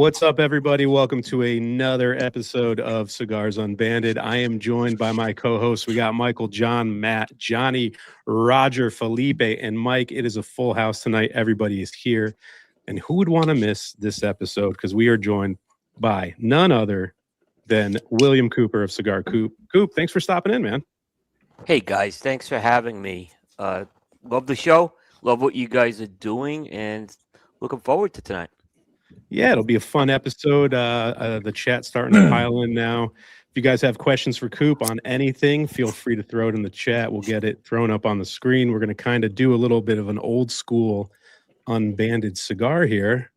What's up, everybody? Welcome to another episode of Cigars Unbanded. I am joined by my co-hosts. We got Michael, John, Matt, Johnny, Roger, Felipe, and Mike. It is a full house tonight. Everybody is here. And who would want to miss this episode? Because we are joined by none other than William Cooper of Cigar Coop. Coop, thanks for stopping in, man. Hey, guys. Thanks for having me. Love the show. Love what you guys are doing. And looking forward to tonight. Yeah, it'll be a fun episode. The chat's starting to pile in now. If you guys have questions for Coop on anything, feel free to throw it in the chat. We'll get it thrown up on the screen. We're going to kind of do a little bit of an old school unbanded cigar here.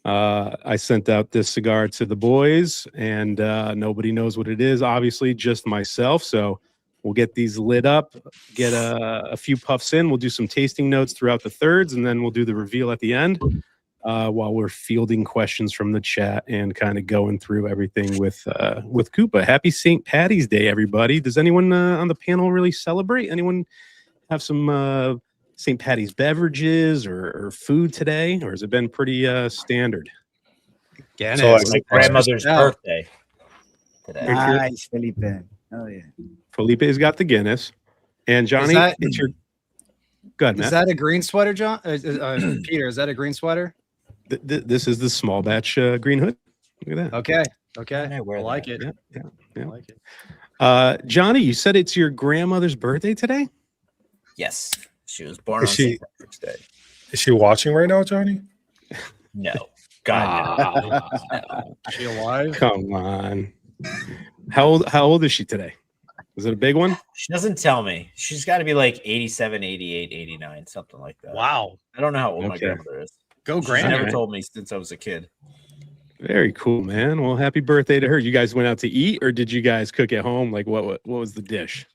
I sent out this cigar to the boys, and nobody knows what it is, obviously, just myself. So we'll get these lit up, get a few puffs in. We'll do some tasting notes throughout the thirds, and then we'll do the reveal at the end. While we're fielding questions from the chat and kind of going through everything with Koopa. Happy St. Patty's Day, everybody. Does anyone on the panel really celebrate? Anyone have some St. Patty's beverages or food today? Or has it been pretty standard? Guinness. So it's my grandmother's birthday today. Nice, Felipe. Oh, yeah. Felipe's got the Guinness. And Johnny, it's your... Go ahead, Matt. Is that a green sweater, John? Peter, is that a green sweater? This is the small batch green hood. Look at that. Okay. I like it. Yeah. I like it. Johnny, you said it's your grandmother's birthday today? Yes, she was born on St. Patrick's Day. Is she watching right now, Johnny? No, God, no. Is she alive? Come on. How old is she today? Is it a big one? She doesn't tell me. She's got to be like 87, 88, 89, something like that. Wow. I don't know how old my grandmother is. Go She grand. never told me since I was a kid. Very cool, man. Well, happy birthday to her. You guys went out to eat, or did you guys cook at home? Like, what was the dish?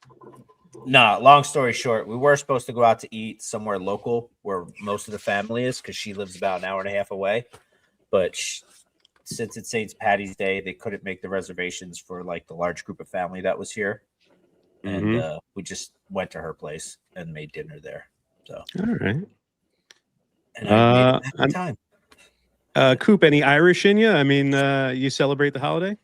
Nah, long story short, we were supposed to go out to eat somewhere local where most of the family is because she lives about an hour and a half away. But since it's St. Patty's Day, they couldn't make the reservations for like the large group of family that was here. And we just went to her place and made dinner there. So, all right. And I made it time. Coop, any Irish in you? I mean, you celebrate the holiday?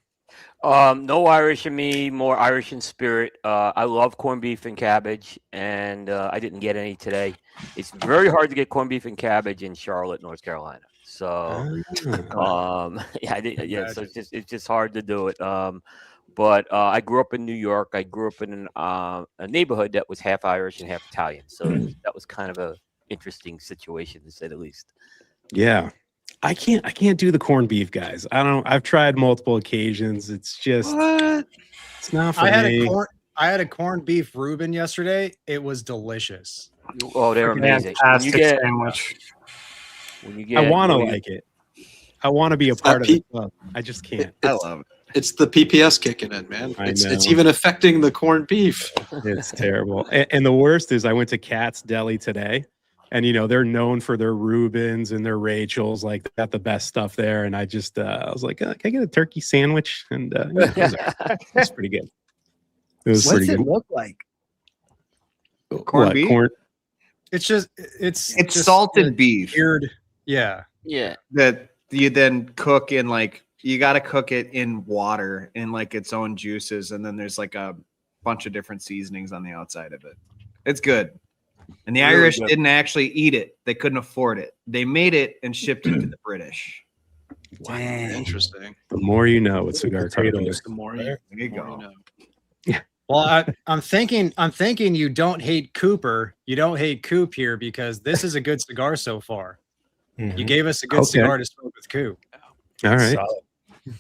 No Irish in me, more Irish in spirit. I love corned beef and cabbage, and I didn't get any today. It's very hard to get corned beef and cabbage in Charlotte, North Carolina. So, so it's just hard to do it. But I grew up in New York. I grew up in a neighborhood that was half Irish and half Italian. So that was kind of a interesting situation, to say the least. Yeah. I can't do the corned beef, guys. I've tried multiple occasions. It's just it's not for me. I had a corned beef Reuben yesterday. It was delicious. Oh, they're amazing. Sandwich. I want to like it. I want to be a part of it. I just can't. I love it. It's the PPS kicking in, man. It's even affecting the corned beef. It's terrible. And the worst is I went to Kat's Deli today, and they're known for their Reubens and their Rachels, like they got the best stuff there. And I just I was like, can I get a turkey sandwich? And it's pretty good. It was What's it look like? Corned beef? It's just it's just salted beef. Weird. Yeah. That you then cook in like. You got to cook it in water in like its own juices. And then there's like a bunch of different seasonings on the outside of it. It's good. And the Irish didn't actually eat it. They couldn't afford it. They made it and shipped it to the British. Dang. Interesting. The more you know with cigar potatoes, the more you know. Yeah. Well, I'm thinking you don't hate Cooper. You don't hate Coop here because this is a good cigar so far. You gave us a good cigar to smoke with Coop. All right. Solid.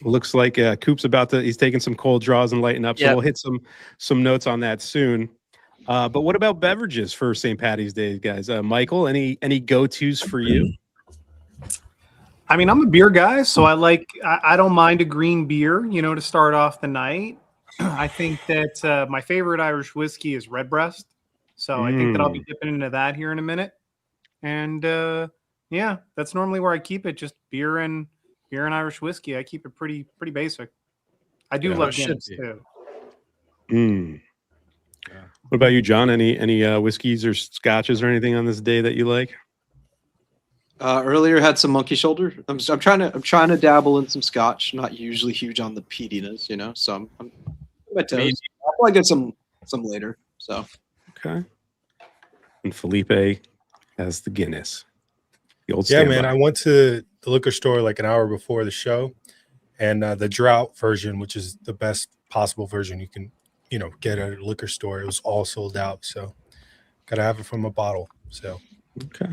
Looks like Coop's he's taking some cold draws and lighting up. So we'll hit some notes on that soon. But what about beverages for St. Patty's Day, guys? Michael, any go-tos for you? I mean, I'm a beer guy, so I don't mind a green beer, to start off the night. I think that my favorite Irish whiskey is Redbreast. So I think that I'll be dipping into that here in a minute. And that's normally where I keep it, just beer and Irish whiskey. I keep it pretty basic. I do love Guinness too. What about you, John? Any whiskeys or scotches or anything on this day that you like? Earlier had some monkey shoulder. I'm trying to dabble in some Scotch. Not usually huge on the peatiness, you know. So I'm on my toes. I'll probably get some later. So Okay. And Felipe has the Guinness. The old Yeah, standby. man. I went to the liquor store like an hour before the show, and the drought version, which is the best possible version you can, get at a liquor store, it was all sold out. So, gotta have it from a bottle. So, okay.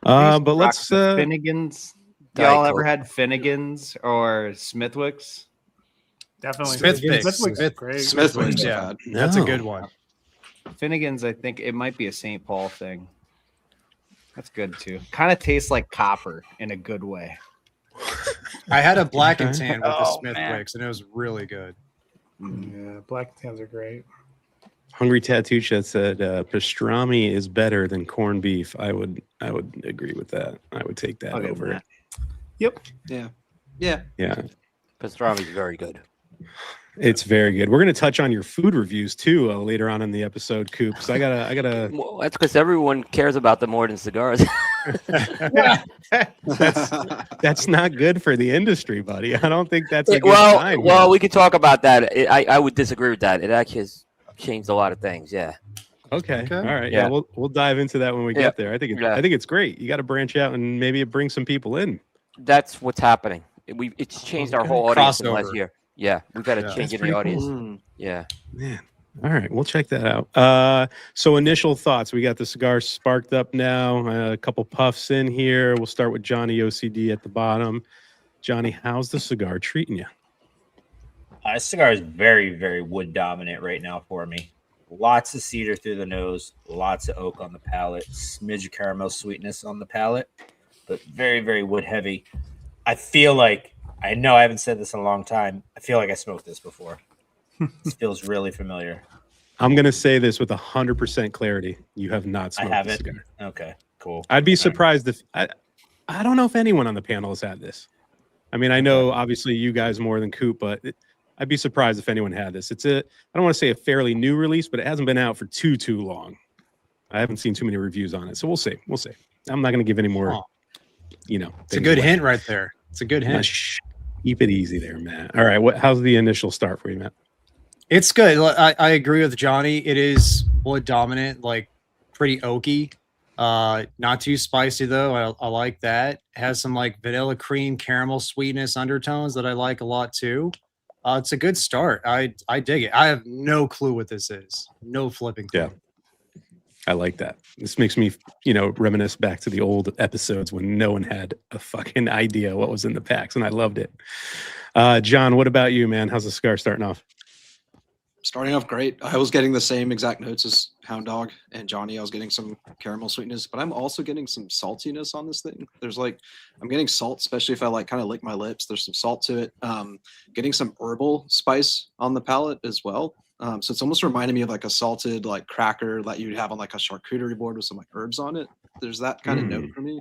But let's Finnegans. Diet Y'all ever Coke. had Finnegans or Smithwicks? Definitely. Smithwick's. is great. Smithwick's. Yeah, No. that's a good one. Finnegans, I think it might be a St. Paul thing. That's good too. Kind of tastes like copper in a good way. I had a black and Okay. tan with the Oh, man. Smithwicks, and it was really good. Yeah, black tans are great. Hungry Tattoo Chat said pastrami is better than corned beef. I would agree with that. I would take that I'll give over him it. Yep. Yeah. Yeah, Pastrami is very good. it's very good. We're gonna touch on your food reviews too later on in the episode, Coop. So I gotta. Well, that's because everyone cares about them more than cigars. That's not good for the industry, buddy. I don't think that's a good well, sign. well, we could talk about that. I would disagree with that. It actually has changed a lot of things. Yeah. Okay. Okay. All right. Yeah. Yeah. We'll dive into that when we Yeah. get there. I think it's great. You got to branch out and maybe it brings some people in. That's what's happening. It's changed our Okay. whole audience in the Crossover. last year. Yeah, we've got to Yeah. change That's in the pretty audience. Mm. Yeah. Man. All right. We'll check that out. So initial thoughts. We got the cigar sparked up now. A couple puffs in here. We'll start with Johnny OCD at the bottom. Johnny, how's the cigar treating you? This cigar is very, very wood dominant right now for me. Lots of cedar through the nose, lots of oak on the palate, smidge of caramel sweetness on the palate, but very, very wood heavy. I feel like, I know I haven't said this in a long time, I feel like I smoked this before. This feels really familiar. I'm going to say this with 100% clarity. You have not I smoked have the it. cigar. Okay, cool. I'd be surprised if I don't know if anyone on the panel has had this. I mean, I know obviously you guys more than Coop, but I'd be surprised if anyone had this. I don't want to say a fairly new release, but it hasn't been out for too long. I haven't seen too many reviews on it, so we'll see. I'm not going to give any more. It's a good hint right there. It's a good hint. Keep it easy there, Matt. All right, how's the initial start for you, Matt? It's good. I agree with Johnny. It is wood dominant, like pretty oaky. Not too spicy though. I like that. It has some like vanilla cream caramel sweetness undertones that I like a lot too. It's a good start. I dig it. I have no clue what this is. No flipping clue. Yeah. I like that. This makes me, reminisce back to the old episodes when no one had a fucking idea what was in the packs, and I loved it. John, what about you, man? How's the cigar starting off? Starting off great. I was getting the same exact notes as Hound Dog and Johnny. I was getting some caramel sweetness, but I'm also getting some saltiness on this thing. I'm getting salt, especially if I kind of lick my lips. There's some salt to it. Getting some herbal spice on the palate as well. So it's almost reminding me of like a salted like cracker that you'd have on like a charcuterie board with some like herbs on it. There's that kind of note for me.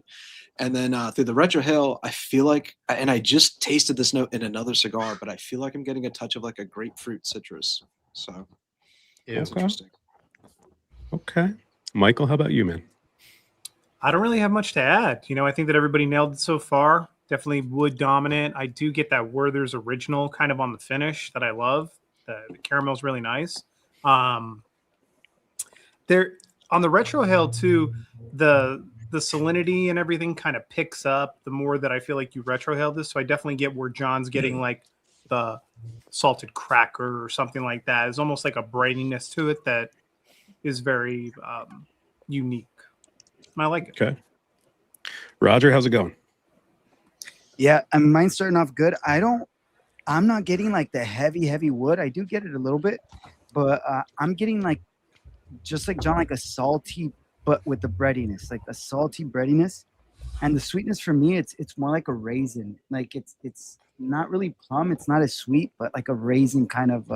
And then through the retrohale, I feel like, and I just tasted this note in another cigar, but I feel like I'm getting a touch of like a grapefruit citrus. So it's interesting. Okay. Michael, how about you, man? I don't really have much to add. I think that everybody nailed it so far. Definitely wood dominant. I do get that Werther's original kind of on the finish that I love. The caramel is really nice. There on the retrohale too, the salinity and everything kind of picks up the more that I feel like you retrohale this. So I definitely get where John's getting like the salted cracker or something like that. It's almost like a brightness to it that is very unique. And I like it. Okay. Roger, how's it going? Yeah, I mean, mine's starting off good. I'm not getting like the heavy wood. I do get it a little bit, but I'm getting like, just like John, like a salty, but with the breadiness, like a salty breadiness. And the sweetness for me, it's more like a raisin. Like it's not really plum. It's not as sweet, but like a raisin kind of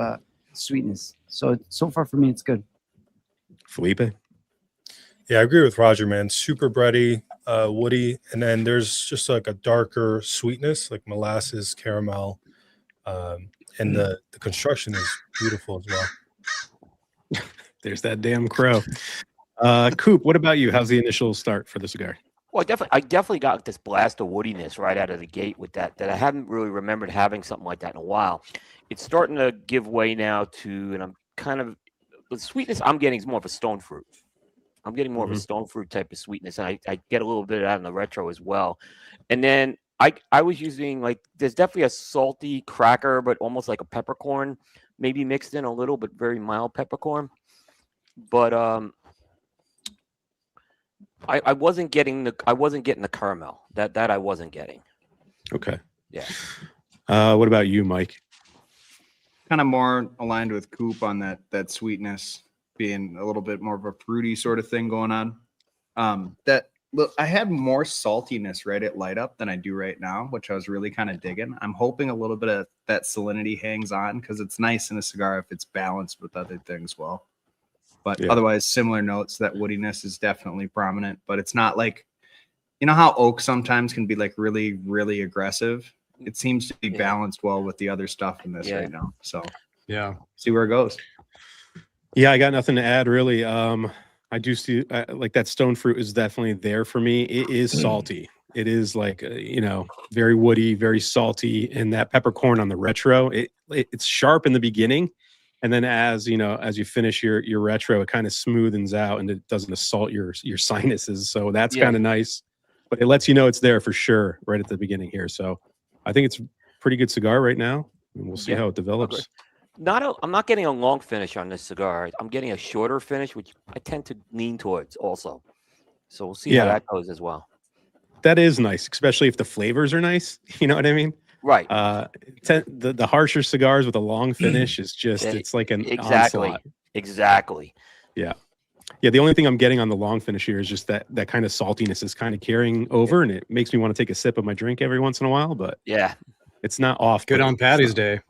sweetness. So far for me, it's good. Felipe? Yeah, I agree with Roger, man. Super bready, woody, and then there's just like a darker sweetness, like molasses, caramel, and the construction is beautiful as well. There's that damn crow. Coop, what about you? How's the initial start for the cigar? Well, I definitely got this blast of woodiness right out of the gate with that I haven't really remembered having something like that in a while. It's starting to give way now to, and I'm kind of, the sweetness I'm getting is more of a stone fruit. I'm getting more of a stone fruit type of sweetness, and I get a little bit out in the retro as well. And then I was using, like, there's definitely a salty cracker, but almost like a peppercorn, maybe mixed in a little, but very mild peppercorn. But I wasn't getting the caramel. That I wasn't getting. Okay. Yeah. What about you, Mike? Kind of more aligned with Coop on that sweetness being a little bit more of a fruity sort of thing going on. I had more saltiness right at light up than I do right now, which I was really kind of digging. I'm hoping a little bit of that salinity hangs on because it's nice in a cigar if it's balanced with other things well. But otherwise, similar notes. That woodiness is definitely prominent, but it's not like, you know how oak sometimes can be like really, really aggressive. It seems to be balanced well with the other stuff in this right now. So see where it goes. Yeah, I got nothing to add really. I do see like that stone fruit is definitely there for me. It is salty. It is like very woody, very salty, and that peppercorn on the retro. It's sharp in the beginning, and then as you finish your retro, it kind of smoothens out and it doesn't assault your sinuses. So that's kind of nice. But it lets you know it's there for sure right at the beginning here. So I think it's a pretty good cigar right now, and we'll see how it develops. Okay. I'm not getting a long finish on this cigar. I'm getting a shorter finish, which I tend to lean towards also. So we'll see how that goes as well. That is nice, especially if the flavors are nice. You know what I mean? Right. The harsher cigars with a long finish is just it's like an onslaught. Exactly. Yeah. Yeah. The only thing I'm getting on the long finish here is just that kind of saltiness is kind of carrying over, and it makes me want to take a sip of my drink every once in a while. But it's not off. Good on Patty's Day.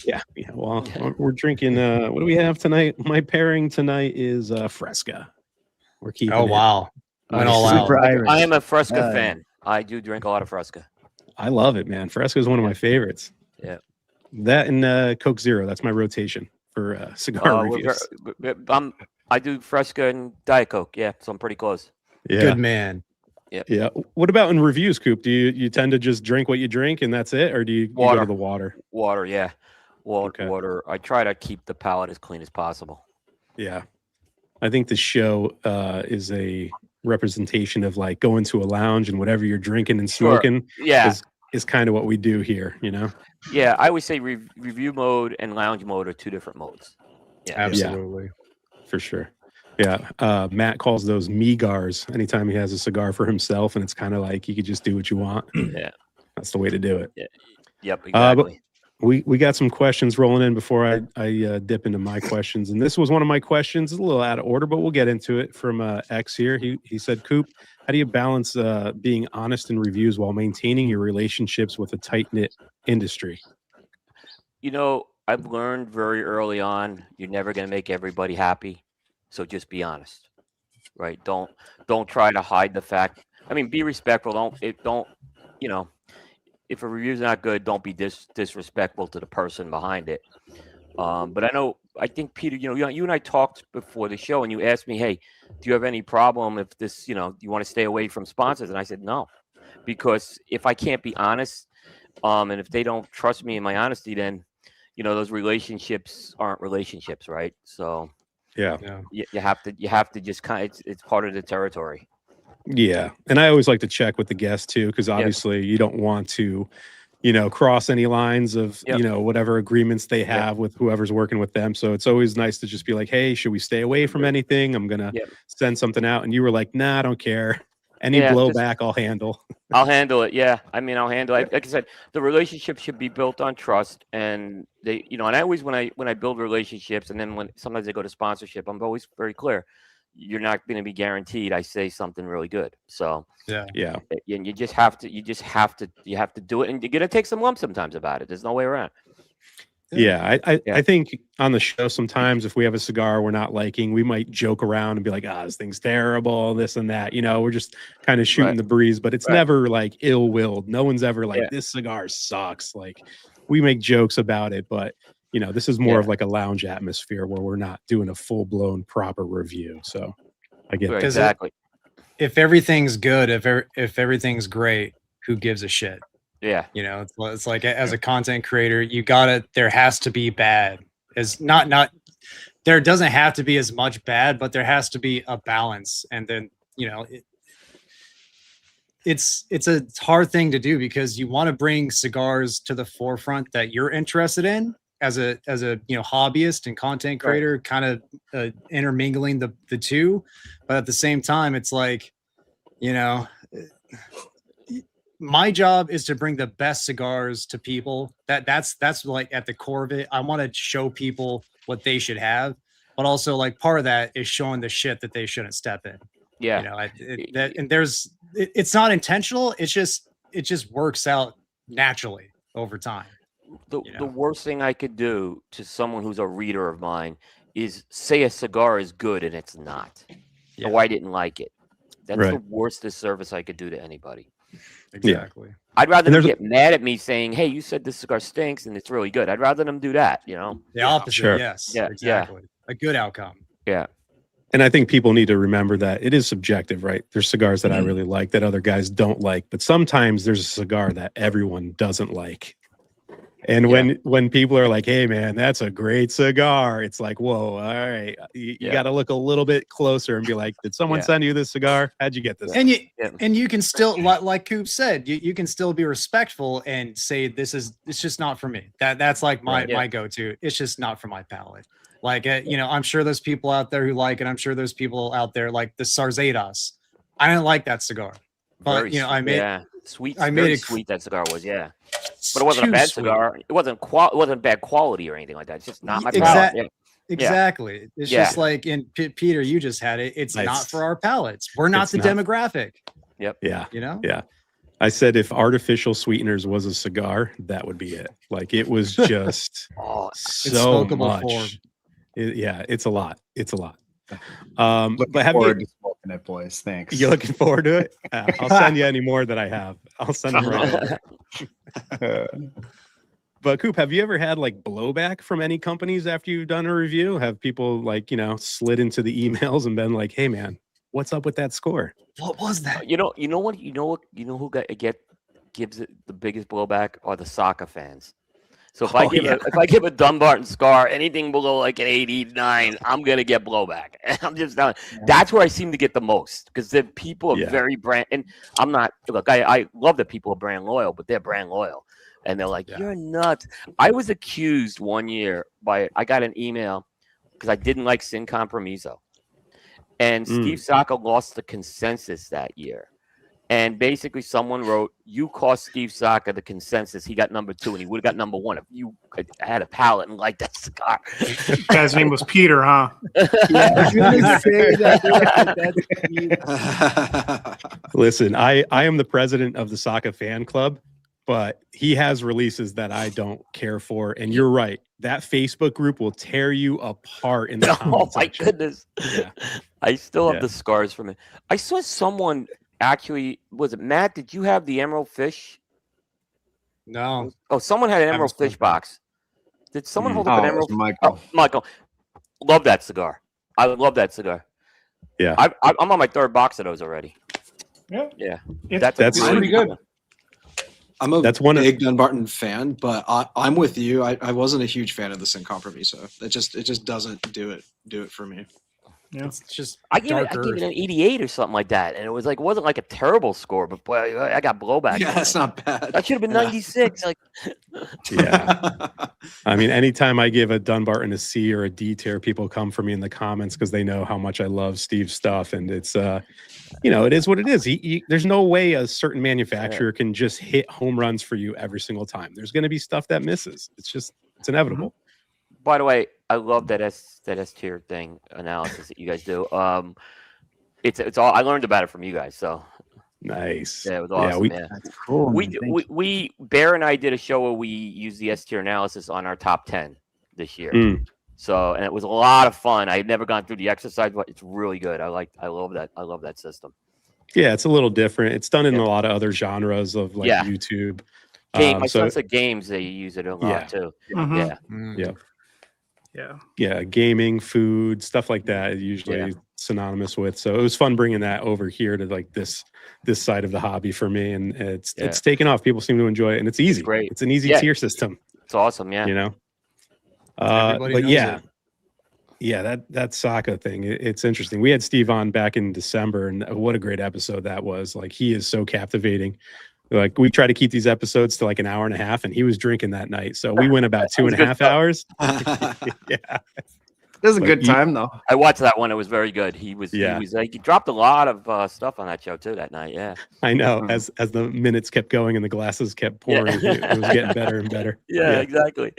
Yeah. Well, we're drinking. What do we have tonight? My pairing tonight is Fresca. We're keeping. Oh wow! Went all out. I am a Fresca fan. I do drink a lot of Fresca. I love it, man. Fresca is one of my favorites. Yeah. That and Coke Zero. That's my rotation for cigar reviews. I do Fresca and Diet Coke. Yeah, so I'm pretty close. Yeah. Good man. Yeah. Yeah. What about in reviews, Coop? Do you tend to just drink what you drink and that's it, or do you go to the water? Water, yeah. Water. I try to keep the palate as clean as possible. Yeah. I think the show is a representation of like going to a lounge and whatever you're drinking and smoking is kind of what we do here, Yeah, I would say review mode and lounge mode are two different modes. Yeah, absolutely. For sure. Yeah. Matt calls those megars anytime he has a cigar for himself, and it's kind of like you could just do what you want. Yeah. That's the way to do it. Yeah. Yep, exactly. We got some questions rolling in before I dip into my questions, and this was one of my questions. It's a little out of order, but we'll get into it. From X here, he said, "Coop, how do you balance being honest in reviews while maintaining your relationships with a tight knit industry?" I've learned very early on you're never going to make everybody happy, so just be honest, right? Don't try to hide the fact. I mean, be respectful. If a review's not good, don't be disrespectful to the person behind it. But I think Peter, you and I talked before the show, and you asked me, "Hey, do you have any problem if this, you want to stay away from sponsors?" And I said, "No," because if I can't be honest, and if they don't trust me in my honesty, then those relationships aren't relationships, right? So you have to just it's part of the territory. Yeah. And I always like to check with the guests too, because obviously you don't want to, cross any lines of, whatever agreements they have with whoever's working with them. So it's always nice to just be like, "Hey, should we stay away from anything? I'm going to send something out." And you were like, "Nah, I don't care. Any blowback I'll handle." I'll handle it. Yeah. I mean, I'll handle it. Like I said, the relationship should be built on trust. And they, and I always, when I build relationships, and then when sometimes they go to sponsorship, I'm always very clear. You're not going to be guaranteed I say something really good. So yeah. And you have to do it, and you're going to take some lumps sometimes about it. There's no way around. Yeah. I think on the show sometimes if we have a cigar we're not liking, we might joke around and be like, "This thing's terrible, this and that." We're just kind of shooting the breeze, but it's never like ill-willed. No one's ever like, "This cigar sucks." Like, we make jokes about it, but this is more of like a lounge atmosphere where we're not doing a full-blown proper review. So I get exactly. if everything's good, if everything's great, who gives a shit? Yeah. You know, it's like as a content creator, there has to be bad. As not there doesn't have to be as much bad, but there has to be a balance. And then, you know, it's a hard thing to do because you want to bring cigars to the forefront that you're interested in as a hobbyist and content creator, kind of intermingling the two. But at the same time, it's like, you know, my job is to bring the best cigars to people. That's like at the core of it. I want to show people what they should have, but also like part of that is showing the shit that they shouldn't step in. Yeah. You know, it's not intentional. It just works out naturally over time. The worst thing I could do to someone who's a reader of mine is say a cigar is good and it's not, or I didn't like it. That's the worst disservice I could do to anybody. Exactly. I'd rather them get mad at me saying, "Hey, you said this cigar stinks and it's really good." I'd rather them do that. You know, the opposite. Sure. Yes. Yeah. Exactly. A good outcome. Yeah. And I think people need to remember that it is subjective, right? There's cigars that I really like that other guys don't like, but sometimes there's a cigar that everyone doesn't like. And when people are like, "Hey man, that's a great cigar," it's like, whoa, all right. You got to look a little bit closer and be like, did someone send you this cigar? How'd you get this? And you can still, like Coup said, you can still be respectful and say, it's just not for me. That's like my go-to. It's just not for my palate. Like, you know, I'm sure there's people out there who like it. I'm sure there's people out there like the Sarzadas. I didn't like that cigar, but you know, I made sweet. I made it sweet. That cigar was, but it wasn't a bad cigar. It wasn't bad quality or anything like that. It's just not my palate. Exactly. It's just like Peter, you just had it. It's not for our palates. We're not the demographic. Yep. Yeah. You know? Yeah. I said if artificial sweeteners was a cigar, that would be it. Like it was just so much. It's a lot. It's a lot. Looking forward to smoking it, boys. Thanks. You looking forward to it? I'll send you any more that I have. I'll send them right over. But Coop, have you ever had like blowback from any companies after you've done a review? Have people like, you know, slid into the emails and been like, "Hey man, what's up with that score? What was that?" You know who gives it the biggest blowback are the soccer fans. So if I give a Dunbarton cigar anything below like an 89, I'm gonna get blowback. I'm just not. That's where I seem to get the most because the people are very brand. And I'm not. Look, I love that people are brand loyal, but they're brand loyal, and they're like, "You're nuts." I was accused one year I got an email because I didn't like Sin Compromiso, and Steve Saka lost the consensus that year. And basically, someone wrote, "You cost Steve Saka the consensus. He got number 2, and he would have got number 1 if you had a palate and liked that cigar." Guy's name was Peter, huh? Listen, I am the president of the Saka fan club, but he has releases that I don't care for. And you're right. That Facebook group will tear you apart in the comment section. Goodness. Yeah. I still have the scars from it. I saw someone... Actually, was it Matt? Did you have the Emerald Fish? No. Oh, someone had an Emerald Fish box. Did someone hold up an Emerald? Michael. Oh, Michael. Love that cigar. I love that cigar. Yeah. I'm on my 3rd box of those already. Yeah. Yeah. That's pretty good. I'm a big Dunbarton fan, but I'm with you. I wasn't a huge fan of the Sin Compromiso. It just doesn't do it for me. Yeah. It's just I gave it an 88 or something like that, and it wasn't like a terrible score, but boy, I got blowback. Yeah, that's not bad. That should have been 96. Like, yeah. I mean, anytime I give a Dunbarton a C or a D tier, people come for me in the comments because they know how much I love Steve's stuff, and it's you know, it is what it is. There's no way a certain manufacturer can just hit home runs for you every single time. There's going to be stuff that misses. It's inevitable. By the way, I love that S tier thing analysis that you guys do. It's all I learned about it from you guys. So nice. Yeah, it was awesome. That's cool. We Bear and I did a show where we used the S tier analysis on our top 10 this year. So, and it was a lot of fun. I had never gone through the exercise, but it's really good. I love that. I love that system. Yeah, it's a little different. It's done in a lot of other genres of like YouTube. My son said games, they use it a lot too. Yeah. Yeah. gaming, food, stuff like that. Usually synonymous with. So it was fun bringing that over here to like this side of the hobby for me, and it's taken off. People seem to enjoy it, and it's easy. Great. It's an easy tier system. It's awesome. Yeah. You know. Everybody But knows yeah. it. Yeah, that Saka thing, it's interesting. We had Steve on back in December, and what a great episode that was. Like, he is so captivating. Like, we try to keep these episodes to like an hour and a half, and he was drinking that night. So we went about 2.5 hours. Yeah. It was a good time, though. I watched that one. It was very good. He was like, he dropped a lot of stuff on that show too that night. Yeah. I know. As the minutes kept going and the glasses kept pouring, it was getting better and better. Yeah, exactly.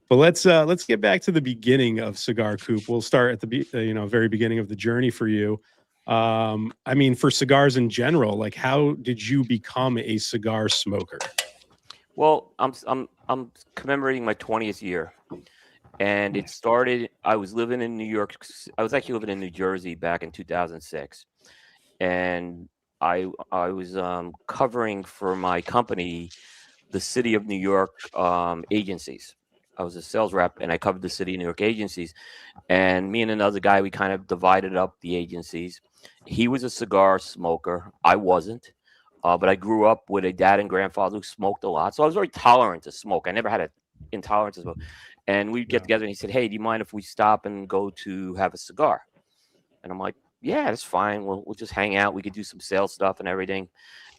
But let's get back to the beginning of Cigar Coop. We'll start at the very beginning of the journey for you. I mean, for cigars in general, like, how did you become a cigar smoker? Well, I'm commemorating my 20th year, and it started. I was living in New York. I was actually living in New Jersey back in 2006, and I was covering for my company the city of New York agencies. I was a sales rep, and I covered the city of New York agencies. And me and another guy, we kind of divided up the agencies. He was a cigar smoker. I wasn't. But I grew up with a dad and grandfather who smoked a lot. So I was very tolerant to smoke. I never had an intolerance to smoke. And we'd get together, and he said, "Hey, do you mind if we stop and go to have a cigar?" And I'm like, "Yeah, that's fine. We'll just hang out. We could do some sales stuff and everything."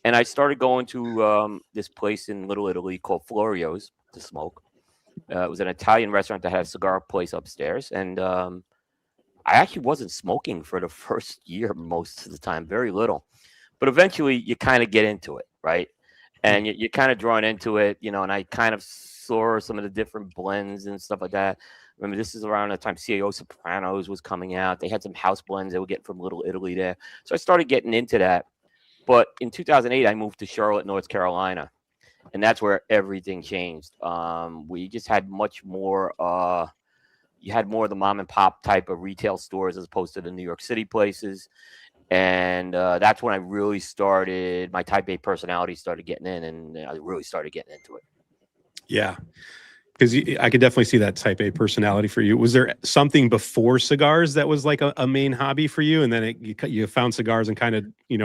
And I started going to this place in Little Italy called Florio's to smoke. It was an Italian restaurant that had a cigar place upstairs. And I actually wasn't smoking for the first year most of the time, very little. But eventually you kind of get into it, right? And you're kind of drawn into it, and I kind of saw some of the different blends and stuff like that. Remember, this is around the time CAO Sopranos was coming out. They had some house blends they would get from Little Italy there. So I started getting into that. But in 2008, I moved to Charlotte, North Carolina. And that's where everything changed. We just had much more. You had more of the mom and pop type of retail stores as opposed to the New York City places. And that's when I really started. My Type A personality started getting in, and I really started getting into it. Yeah, because I could definitely see that Type A personality for you. Was there something before cigars that was like a main hobby for you, and then you found cigars and kind of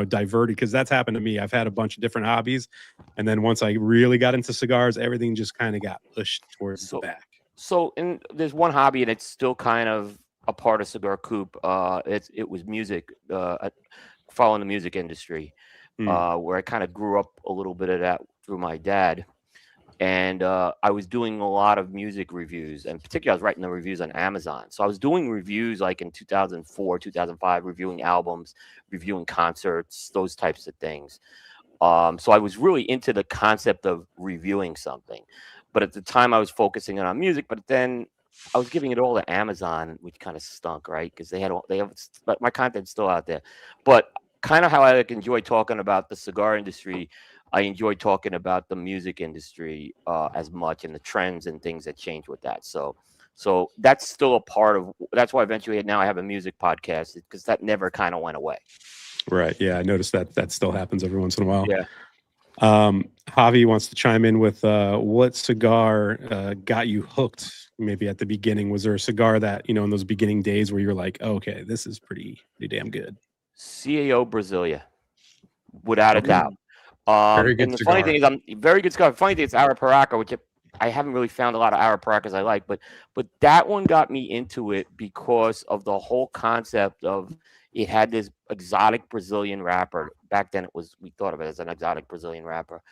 diverted? Because that's happened to me. I've had a bunch of different hobbies, and then once I really got into cigars, everything just kind of got pushed towards the back. So, and there's one hobby, and it's still kind of a part of Cigar Coop. It was music, following the music industry, where I kind of grew up a little bit of that through my dad. And I was doing a lot of music reviews, and particularly I was writing the reviews on Amazon. So I was doing reviews like in 2004, 2005, reviewing albums, reviewing concerts, those types of things. So I was really into the concept of reviewing something. But at the time I was focusing on music, but then I was giving it all to Amazon, which kind of stunk, right? Because but my content's still out there. But kind of how I enjoy talking about the cigar industry, I enjoy talking about the music industry as much, and the trends and things that change with that. So that's still a part of. That's why eventually now I have a music podcast, because that never kind of went away. Right. Yeah, I noticed that still happens every once in a while. Yeah. Javi wants to chime in with what cigar got you hooked? Maybe at the beginning, was there a cigar that in those beginning days where you're like, oh, okay, this is pretty damn good? CAO Brasilia, without a doubt. Very good and the cigar. funny thing is, I'm very good cigar. Funny thing is Arapiraca, which I haven't really found a lot of Araparacas I like, but that one got me into it because of the whole concept of it had this exotic Brazilian wrapper. Back then, we thought of it as an exotic Brazilian wrapper.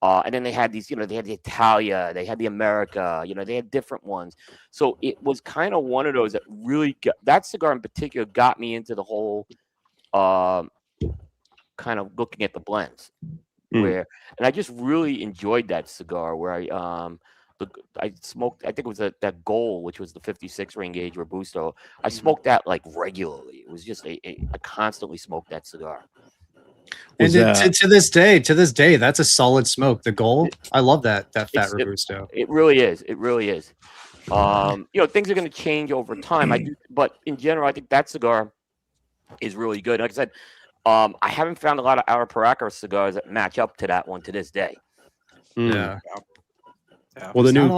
And then they had these, they had the Italia, they had the America, they had different ones. So it was kind of one of those that really that cigar in particular got me into the whole kind of looking at the blends. And I just really enjoyed that cigar where I smoked, I think it was that Gold, which was the 56 ring gauge Robusto. I smoked that like regularly. It was just I constantly smoked that cigar. And to this day, that's a solid smoke. The Gold, I love that fat Robusto. It really is. It really is. Things are going to change over time. But in general, I think that cigar is really good. Like I said, I haven't found a lot of Arapiraca cigars that match up to that one to this day. Yeah. Well, the new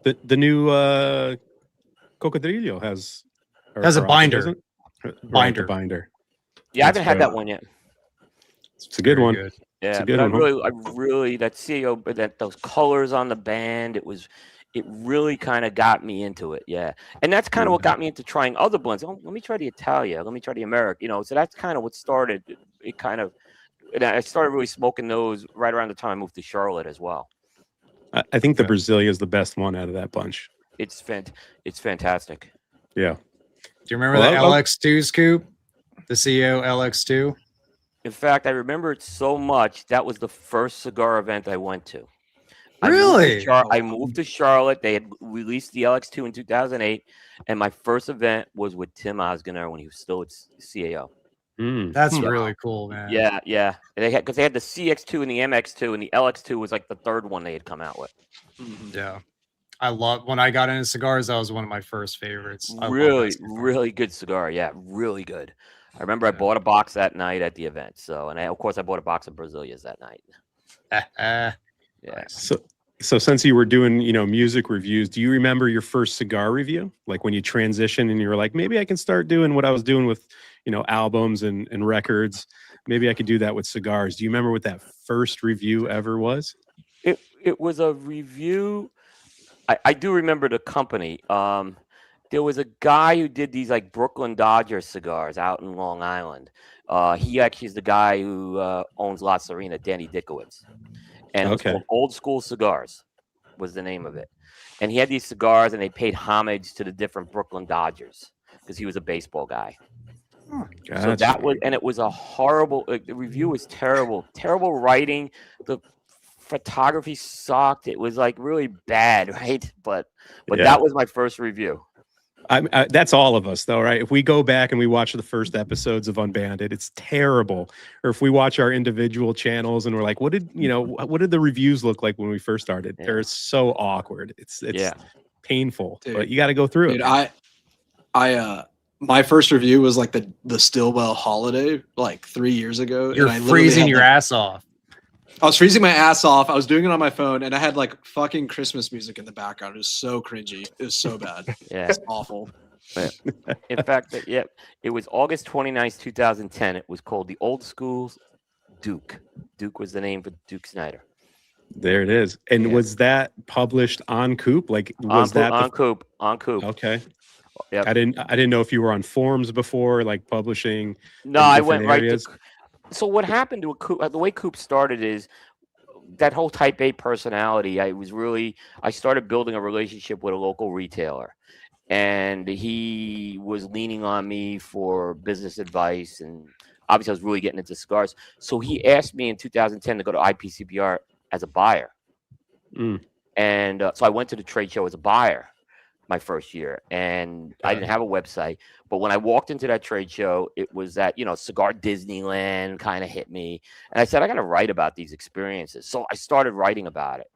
The new Cocodrillo has a binder. doesn't? Right, the Binder. binder. Yeah, I That's haven't had right. that one yet. It's a good Very one. good. Yeah, a good but one, huh? I really that CEO, but those colors on the band, it really kind of got me into it. Yeah, and that's kind of what got me into trying other blends. Oh, let me try the Italia. Let me try the American. So that's kind of what started. It kind of, and I started really smoking those right around the time I moved to Charlotte as well. I think the Brasilia is the best one out of that bunch. It's fantastic. Yeah. Do you remember the LX2 scoop? The CEO LX2? In fact, I remember it so much. That was the first cigar event I went to. Really? I moved to Charlotte. They had released the LX2 in 2008, and my first event was with Tim Osgener when he was still at CAO. That's really cool, man. Yeah. Because they had the CX2 and the MX2, and the LX2 was like the third one they had come out with. Yeah. I love when I got into cigars. That was one of my first favorites. Really good cigar. Yeah, really good. I remember I bought a box that night at the event. So, and of course, I bought a box of Brazilias that night. Yeah. So since you were doing, music reviews, do you remember your first cigar review? Like when you transitioned and you were like, maybe I can start doing what I was doing with, albums and records. Maybe I could do that with cigars. Do you remember what that first review ever was? It was a review. I do remember the company. There was a guy who did these like Brooklyn Dodger cigars out in Long Island. He actually is the guy who owns La Serena, Danny Dickowitz. And it was called Old School Cigars was the name of it. And he had these cigars and they paid homage to the different Brooklyn Dodgers because he was a baseball guy. Gotcha. So that was, and it was a horrible, the review was terrible writing. The photography sucked. It was like really bad, right? But that was my first review. That's all of us, though, right? If we go back and we watch the first episodes of Unbanded, it's terrible. Or if we watch our individual channels and we're like, what did the reviews look like when we first started? Yeah. They're so awkward. It's painful, but you got to go through it. I my first review was like the Stillwell Holiday like 3 years ago. You're and freezing your ass off. I was freezing my ass off. I was doing it on my phone, and I had like fucking Christmas music in the background. It was so cringy. It was so bad. Yeah, it's awful. In fact, it was August 29th, 2010. It was called the Old School Duke. Duke was the name for Duke Snyder. There it is. And was that published on Coop? Like was that on Coop? On Coop. Okay. Yep. I didn't know if you were on forums before, like publishing. No, I went right to. So what happened to a Coop? The way Coop started is that whole Type A personality. I started building a relationship with a local retailer, and he was leaning on me for business advice, and obviously I was really getting into cigars. So he asked me in 2010 to go to IPCPR as a buyer, and so I went to the trade show as a buyer my first year, and I didn't have a website. But when I walked into that trade show, it was that, Cigar Disneyland kind of hit me. And I said, I got to write about these experiences. So I started writing about it.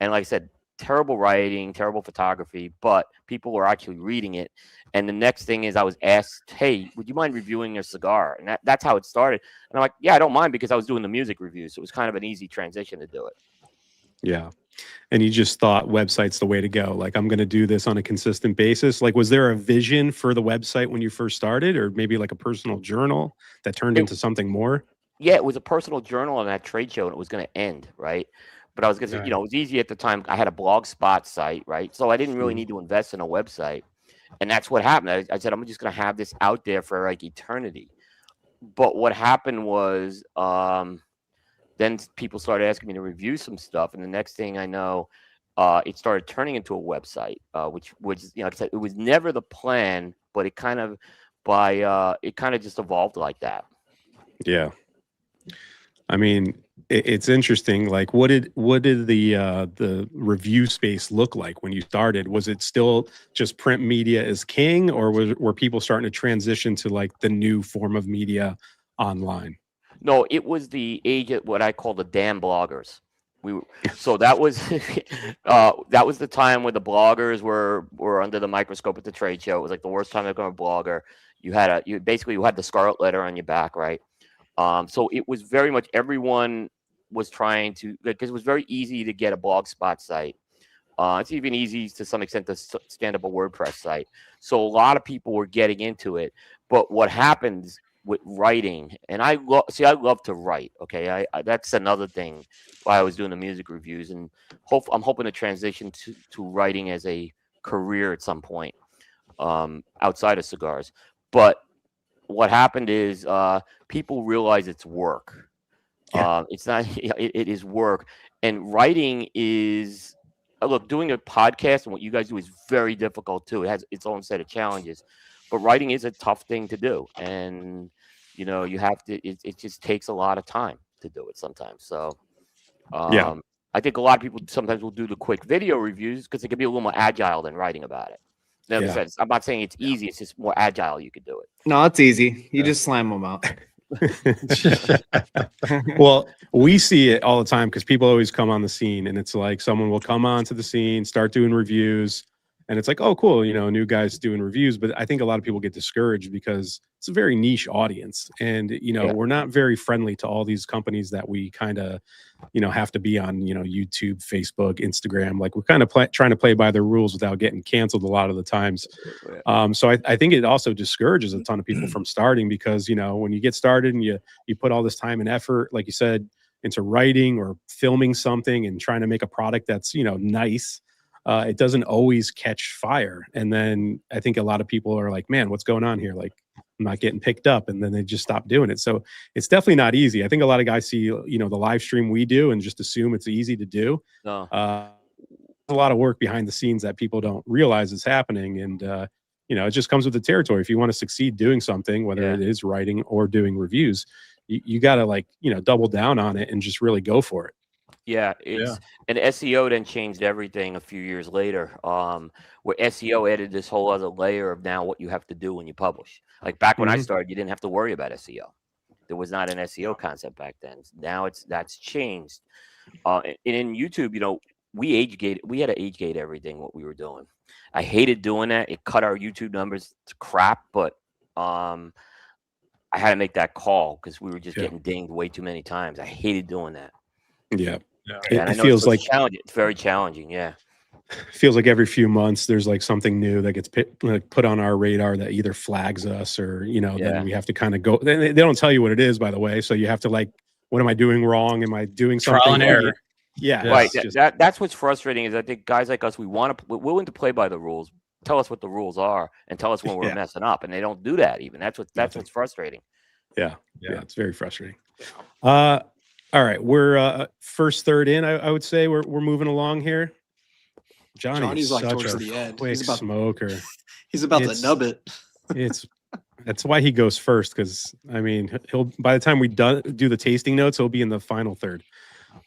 And like I said, terrible writing, terrible photography, but people were actually reading it. And the next thing is I was asked, hey, would you mind reviewing your cigar? And that's how it started. And I'm like, yeah, I don't mind, because I was doing the music reviews. So it was kind of an easy transition to do it. Yeah. And you just thought website's the way to go. Like, I'm going to do this on a consistent basis. Like, was there a vision for the website when you first started, or maybe like a personal journal that turned into something more? Yeah, it was a personal journal on that trade show, and it was going to end, right? But I was going to, it was easy at the time. I had a Blogspot site, right? So I didn't really need to invest in a website. And that's what happened. I said, I'm just going to have this out there for like eternity. But what happened was, then people started asking me to review some stuff, and the next thing I know, it started turning into a website, which was, like I said, it was never the plan, but it kind of just evolved like that. Yeah, I mean, it's interesting. Like, what did the review space look like when you started? Was it still just print media is king, or were people starting to transition to like the new form of media online? No, it was the age of what I call the damn bloggers. So that was that was the time where the bloggers were under the microscope at the trade show. It was like the worst time to become a blogger. You had the scarlet letter on your back, right? So it was very much everyone was trying to, because it was very easy to get a Blogspot site. It's even easy to some extent to stand up a WordPress site. So a lot of people were getting into it. But what happens with writing, and I love to write. Okay, I that's another thing why I was doing the music reviews, and I'm hoping to transition to writing as a career at some point outside of cigars. But what happened is people realize it's work. It's not. It is work, and writing is. Look, doing a podcast and what you guys do is very difficult too. It has its own set of challenges, but writing is a tough thing to do, and you have to. It just takes a lot of time to do it sometimes. So, I think a lot of people sometimes will do the quick video reviews because it can be a little more agile than writing about it. Now, I'm not saying it's easy; it's just more agile. You could do it. No, it's easy. You just slam them out. Well, we see it all the time because people always come on the scene, and it's like someone will come onto the scene, start doing reviews, and it's like, oh, cool, new guys doing reviews. But I think a lot of people get discouraged because it's a very niche audience, and we're not very friendly to all these companies that we kind of have to be on YouTube, Facebook, Instagram. Like we're kind of trying to play by their rules without getting canceled a lot of the times. So I think it also discourages a ton of people from starting because when you get started and you put all this time and effort, like you said, into writing or filming something and trying to make a product that's nice, it doesn't always catch fire. And then I think a lot of people are like, man, what's going on here? Like I'm not getting picked up, and then they just stop doing it. So it's definitely not easy. I think a lot of guys see the live stream we do and just assume it's easy to do. No. A lot of work behind the scenes that people don't realize is happening, and it just comes with the territory. If you want to succeed doing something, whether it is writing or doing reviews, you got to double down on it and just really go for it. Yeah, and SEO then changed everything a few years later, where SEO added this whole other layer of now what you have to do when you publish. Like back when I started, you didn't have to worry about SEO. There was not an SEO concept back then. Now that's changed. And in YouTube, we had to age gate everything what we were doing. I hated doing that. It cut our YouTube numbers to crap, but I had to make that call because we were just getting dinged way too many times. I hated doing that. Yeah. It feels like it's very challenging. Yeah. Feels like every few months there's like something new that gets put on our radar that either flags us or then we have to kind of go. They don't tell you what it is, by the way. So you have to what am I doing wrong? Am I doing something? Trial and error. Yeah. Right. That's what's frustrating is I think guys like us, we're willing to play by the rules. Tell us what the rules are and tell us when we're messing up, and they don't do that even. That's what's frustrating. Yeah. It's very frustrating. All right, we're first third in. I would say we're moving along here. Johnny's like towards the end. Quick smoker. He's about to nub it. That's why he goes first, because he'll by the time we do the tasting notes, he'll be in the final third.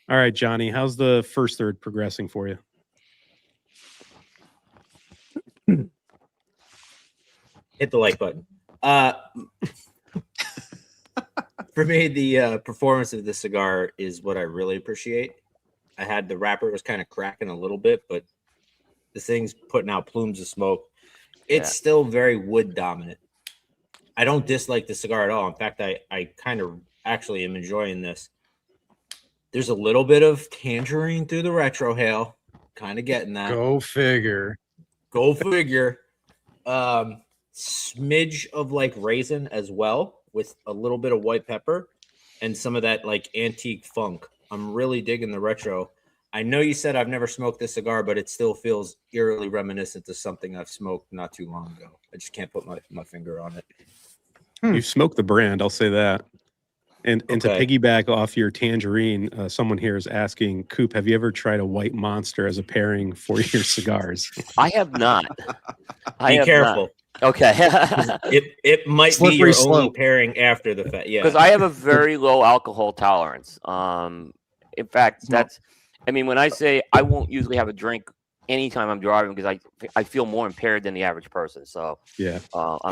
All right, Johnny, how's the first third progressing for you? Hit the like button. For me, the performance of the cigar is what I really appreciate. I had the wrapper was kind of cracking a little bit, but the thing's putting out plumes of smoke. It's still very wood dominant. I don't dislike the cigar at all. In fact, I kind of actually am enjoying this. There's a little bit of tangerine through the retrohale. Kind of getting that. Go figure. Smidge of like raisin as well, with a little bit of white pepper and some of that like antique funk. I'm really digging the retro. I know you said I've never smoked this cigar, but it still feels eerily reminiscent to something I've smoked not too long ago. I just can't put my finger on it. You've smoked the brand, I'll say that. And to piggyback off your tangerine, someone here is asking, Coop, have you ever tried a white monster as a pairing for your cigars? I have not. Be careful. Okay. it might Slippery be your slope. only pairing after the fact. Yeah. Because I have a very low alcohol tolerance. In fact, when I say I won't usually have a drink anytime I'm driving because I feel more impaired than the average person. So yeah.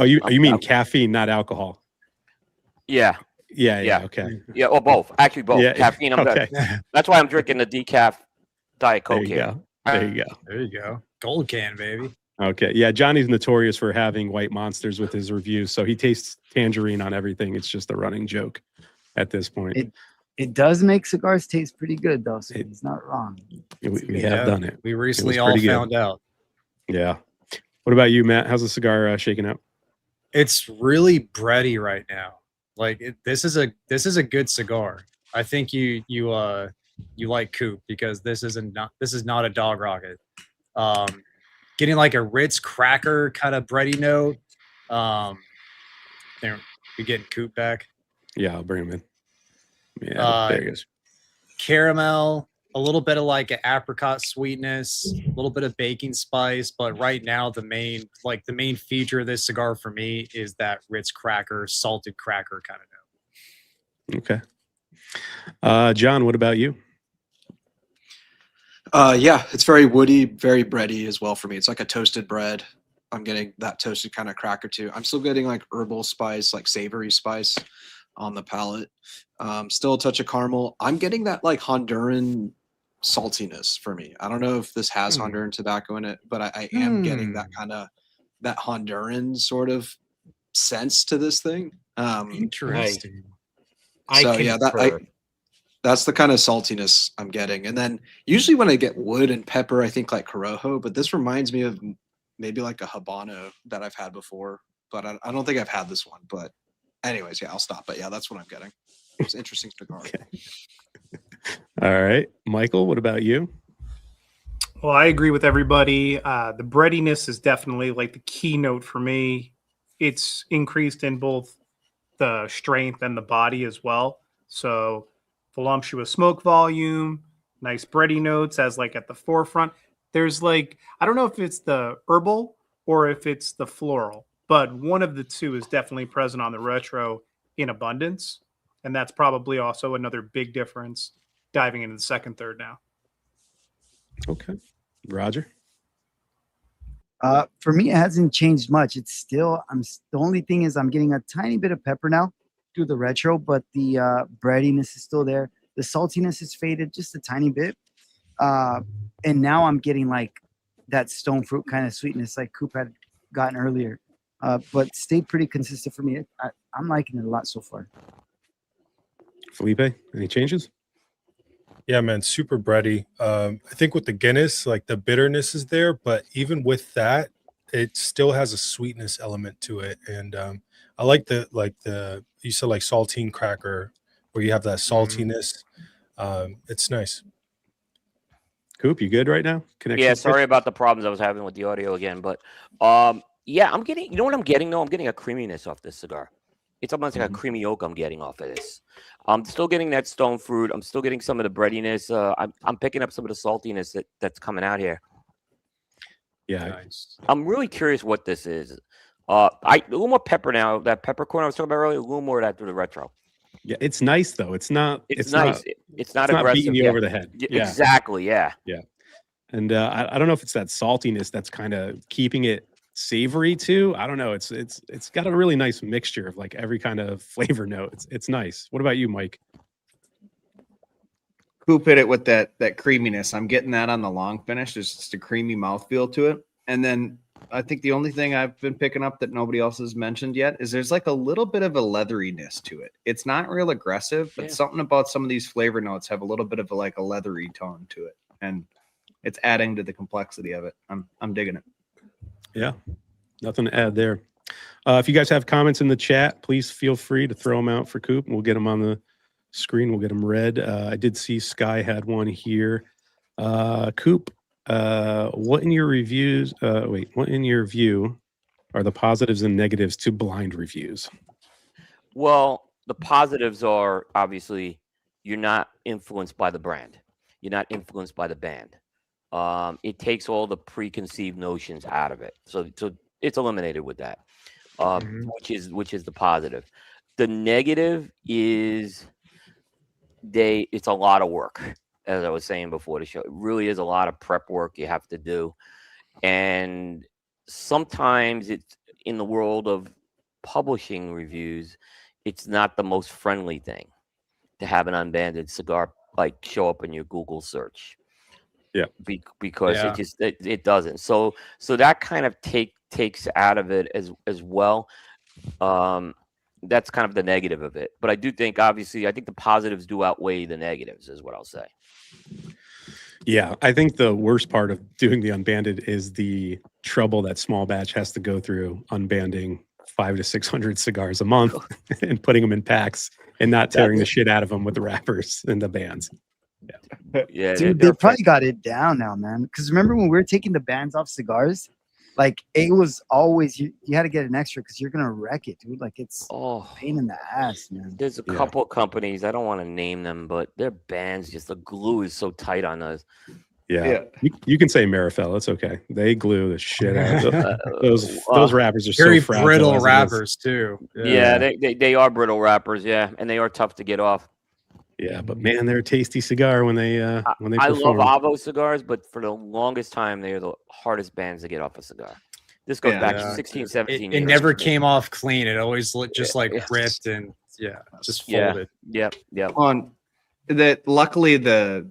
You mean caffeine, not alcohol? Yeah. Yeah. Okay. Yeah, or both. Actually, both. Yeah. Caffeine. That's why I'm drinking the decaf Diet Coke here. There you go. Gold can, baby. Okay. Yeah. Johnny's notorious for having white monsters with his reviews. So he tastes tangerine on everything. It's just a running joke at this point. It does make cigars taste pretty good, though, so he's not wrong. We have done it. We recently was all pretty good. found out. Yeah. What about you, Matt? How's the cigar shaking out? It's really bready right now. Like this is a good cigar. I think you like Coup because this is not a dog rocket. Getting like a Ritz cracker kind of bready note. There we getting Coup back. Yeah, I'll bring him in. Yeah, there he is. Caramel, a little bit of like an apricot sweetness, a little bit of baking spice, but right now the main feature of this cigar for me is that Ritz cracker, salted cracker kind of note. Okay. John, what about you? Yeah, it's very woody, very bready as well for me. It's like a toasted bread. I'm getting that toasted kind of cracker too. I'm still getting like herbal spice, like savory spice on the palate. Still a touch of caramel. I'm getting that like Honduran saltiness for me. I don't know if this has Honduran tobacco in it, but I am getting that kind of that Honduran sort of sense to this thing. Interesting. That's the kind of saltiness I'm getting. And then usually when I get wood and pepper, I think like Corojo, but this reminds me of maybe like a Habano that I've had before, but I don't think I've had this one. But anyways, yeah, I'll stop. But yeah, that's what I'm getting. It's an interesting cigar. Okay. All right. Michael, what about you? Well, I agree with everybody. The breadiness is definitely like the keynote for me. It's increased in both the strength and the body as well. So voluptuous smoke volume, nice bready notes as like at the forefront. There's like, I don't know if it's the herbal or if it's the floral, but one of the two is definitely present on the retro in abundance. And that's probably also another big difference diving into the second, third now. Okay. Roger? For me, it hasn't changed much. It's still, the only thing is I'm getting a tiny bit of pepper now through the retro, but the breadiness is still there. The saltiness is faded just a tiny bit. And now I'm getting like that stone fruit kind of sweetness like Coop had gotten earlier. But stayed pretty consistent for me. I'm liking it a lot so far. Felipe, any changes? Yeah, man, super bready. I think with the Guinness, like the bitterness is there, but even with that, it still has a sweetness element to it. And I like the you said like saltine cracker where you have that saltiness. It's nice. Coop, you good right now? Connection? Yeah, sorry about the problems I was having with the audio again, but yeah, I'm getting. You know what I'm getting though? I'm getting a creaminess off this cigar. It's almost like a creamy oak I'm getting off of this. I'm still getting that stone fruit. I'm still getting some of the breadiness. I'm picking up some of the saltiness that's coming out here. Yeah. Nice. I'm really curious what this is. A little more pepper now. That peppercorn I was talking about earlier, a little more of that through the retro. Yeah, it's nice though. It's not. It's nice. It's not aggressive. Beating you over the head. Yeah. Exactly. Yeah. Yeah. And I don't know if it's that saltiness that's kind of keeping it savory too. I don't know. It's got a really nice mixture of like every kind of flavor note. It's nice. What about you, Mike? Coop hit it with that creaminess. I'm getting that on the long finish. There's just a creamy mouthfeel to it. And then I think the only thing I've been picking up that nobody else has mentioned yet is there's like a little bit of a leatheriness to it. It's not real aggressive, but something about some of these flavor notes have a little bit of a leathery tone to it. And it's adding to the complexity of it. I'm digging it. Yeah, nothing to add there. If you guys have comments in the chat, please feel free to throw them out for Coop, and we'll get them on the screen. We'll get them read. I did see Sky had one here. Coop, what in your reviews? What in your view are the positives and negatives to blind reviews? Well, the positives are obviously you're not influenced by the brand. You're not influenced by the band. It takes all the preconceived notions out of it. So it's eliminated with that, which is the positive. The negative is it's a lot of work, as I was saying before the show. It really is a lot of prep work you have to do. And sometimes it's in the world of publishing reviews, it's not the most friendly thing to have an unbanded cigar like show up in your Google search. Yeah, because it doesn't. So that kind of takes out of it as well. that's kind of the negative of it. But I do think, obviously, I think the positives do outweigh the negatives, is what I'll say. Yeah, I think the worst part of doing the unbanded is the trouble that small batch has to go through unbanding 500 to 600 cigars a month and putting them in packs and not tearing the shit out of them with the wrappers and the bands. Yeah, Dude, they probably got it down now, man. Because remember when we were taking the bands off cigars, like it was always you had to get an extra because you're gonna wreck it, dude. Like it's a pain in the ass, man. There's a couple of companies, I don't want to name them, but their bands, just the glue is so tight on those. Yeah. You can say Marifel. It's okay. They glue the shit out of those wrappers are very so fragile brittle wrappers too. Yeah, they are brittle wrappers. Yeah, and they are tough to get off. Yeah, but man, they're a tasty cigar when they I perform. love Avo cigars, but for the longest time, they are the hardest bands to get off a cigar. This goes back to 16, 17 It years. never came off clean. It always looked just like ripped and just folded. Yeah. On that, luckily the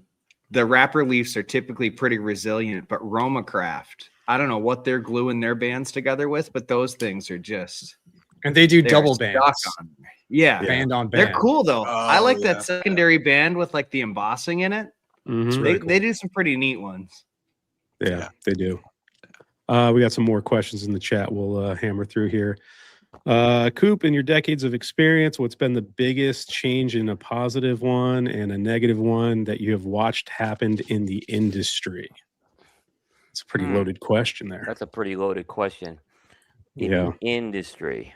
wrapper leaves are typically pretty resilient, but Roma Craft, I don't know what they're gluing their bands together with, but those things are just, and they do they're double stuck bands. on. Yeah, band on band. They're cool though. I like that secondary band with like the embossing in it. Mhm. They do some pretty neat ones. Yeah, they do. We got some more questions in the chat. We'll hammer through here. Coop, in your decades of experience, what's been the biggest change in a positive one and a negative one that you have watched happened in the industry? It's a pretty loaded question there. That's a pretty loaded question. In the industry.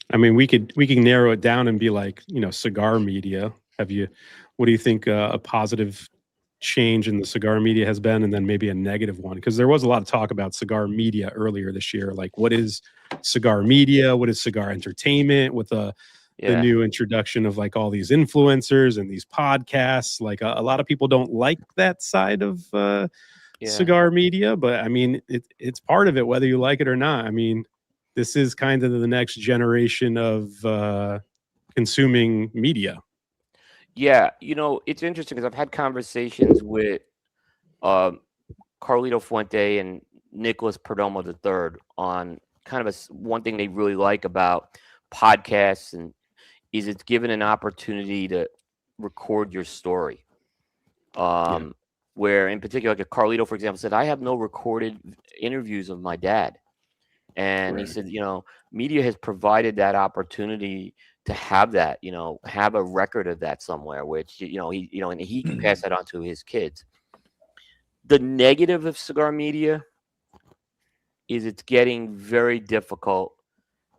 I mean, we can narrow it down and be like, cigar media. What do you think a positive change in the cigar media has been, and then maybe a negative one? Because there was a lot of talk about cigar media earlier this year. Like, what is cigar media? What is cigar entertainment? With the new introduction of like all these influencers and these podcasts, like a lot of people don't like that side of cigar media, but I mean, it's part of it, whether you like it or not. I mean, this is kind of the next generation of consuming media. Yeah, it's interesting because I've had conversations with Carlito Fuente and Nicholas Perdomo III on kind of one thing they really like about podcasts and is it's given an opportunity to record your story. Where in particular, like Carlito, for example, said, I have no recorded interviews of my dad. And he said, media has provided that opportunity to have that, have a record of that somewhere, which, and he can pass that on to his kids. The negative of cigar media is it's getting very difficult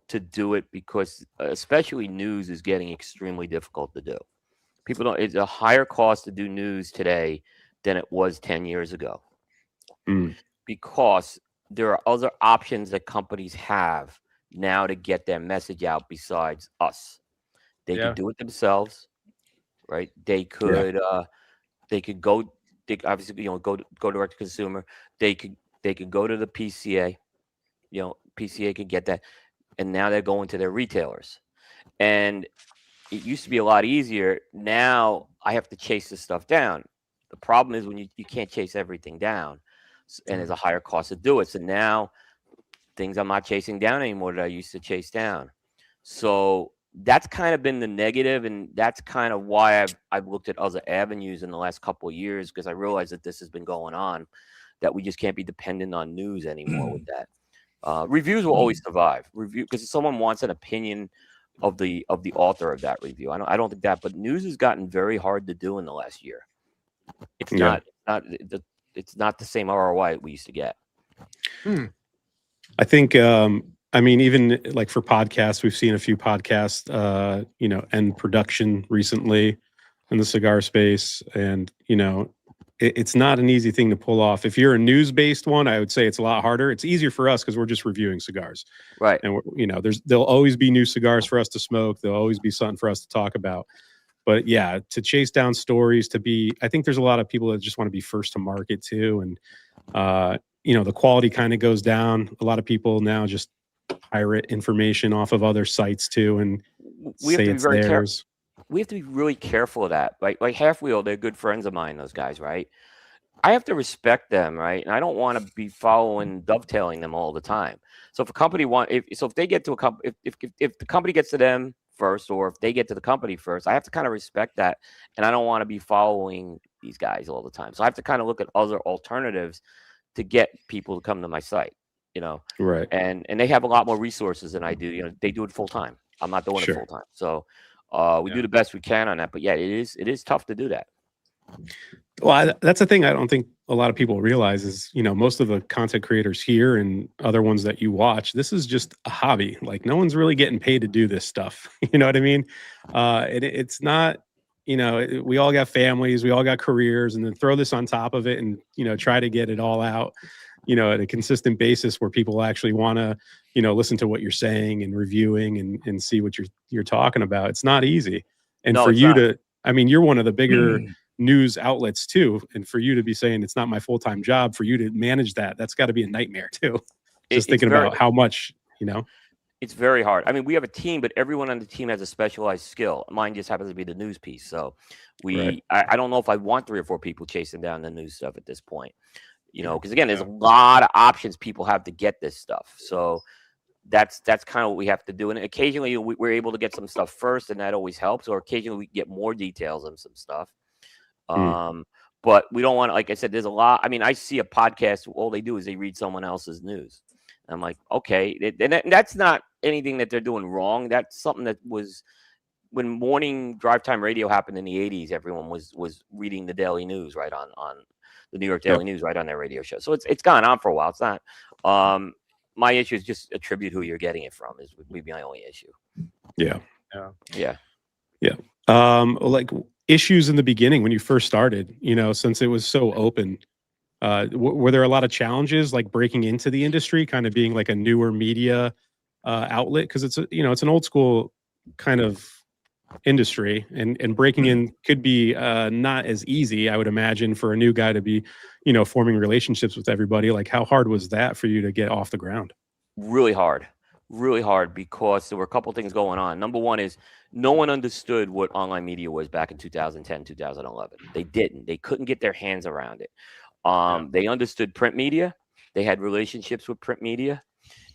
to do it because especially news is getting extremely difficult to do. It's a higher cost to do news today than it was 10 years ago because there are other options that companies have now to get their message out besides us. They could do it themselves, right? They could go. They obviously go direct to consumer. They could go to the PCA. PCA could get that, and now they're going to their retailers. And it used to be a lot easier. Now I have to chase this stuff down. The problem is when you can't chase everything down, and there's a higher cost to do it. So now things I'm not chasing down anymore that I used to chase down. So that's kind of been the negative, and that's kind of why I've looked at other avenues in the last couple of years because I realized that this has been going on, that we just can't be dependent on news anymore with that. Reviews will always survive. Because if someone wants an opinion of the author of that review, I don't think that, but news has gotten very hard to do in the last year. It's not the same ROI we used to get. I think, even like for podcasts, we've seen a few podcasts, end production recently in the cigar space. And, it's not an easy thing to pull off. If you're a news-based one, I would say it's a lot harder. It's easier for us because we're just reviewing cigars. Right. And, there'll always be new cigars for us to smoke. There'll always be something for us to talk about. But yeah, to chase down stories, I think there's a lot of people that just want to be first to market too. And, the quality kind of goes down. A lot of people now just pirate information off of other sites too. And we have say to be it's very theirs. We have to be really careful of that. Like Half Wheel, they're good friends of mine, those guys, right? I have to respect them, right? And I don't want to be dovetailing them all the time. So if a company if they get to a company, if the company gets to them first, or if they get to the company first, I have to kind of respect that, and I don't want to be following these guys all the time. So I have to kind of look at other alternatives to get people to come to my site, Right. and they have a lot more resources than I do. They do it full time. I'm not doing it full time. So we do the best we can on that. But yeah, it is tough to do that. Well, that's the thing I don't think a lot of people realize is, most of the content creators here and other ones that you watch, this is just a hobby. Like, no one's really getting paid to do this stuff. You know what I mean? It's not, we all got families, we all got careers, and then throw this on top of it and, try to get it all out, at a consistent basis where people actually want to, listen to what you're saying and reviewing and see what you're talking about. It's not easy. And No, for it's you not. you're one of the bigger news outlets too, and for you to be saying it's not my full-time job, for you to manage that's got to be a nightmare too. Just thinking about how much it's very hard. I mean, we have a team, but everyone on the team has a specialized skill. Mine just happens to be the news piece. So I don't know if I want 3 or 4 people chasing down the news stuff at this point, because again, there's a lot of options people have to get this stuff. So that's kind of what we have to do. And occasionally we're able to get some stuff first, and that always helps. Or occasionally we get more details on some stuff. But we don't want to, like I said, there's a lot. I mean, I see a podcast, all they do is they read someone else's news. I'm like, okay, and that's not anything that they're doing wrong. That's something that was when morning drive time radio happened in the 80s. Everyone was reading the daily news right on the New York Daily News right on their radio show. So it's gone on for a while. It's not. My issue is just attribute who you're getting it from would be my only issue. Yeah. Like issues in the beginning when you first started, since it was so open, were there a lot of challenges like breaking into the industry, kind of being like a newer media outlet? Because it's it's an old school kind of industry, and breaking in could be not as easy, I would imagine, for a new guy to be forming relationships with everybody. Like, how hard was that for you to get off the ground? Really hard, because there were a couple things going on. Number one is no one understood what online media was back in 2010, 2011. They couldn't get their hands around it. They understood print media. They had relationships with print media.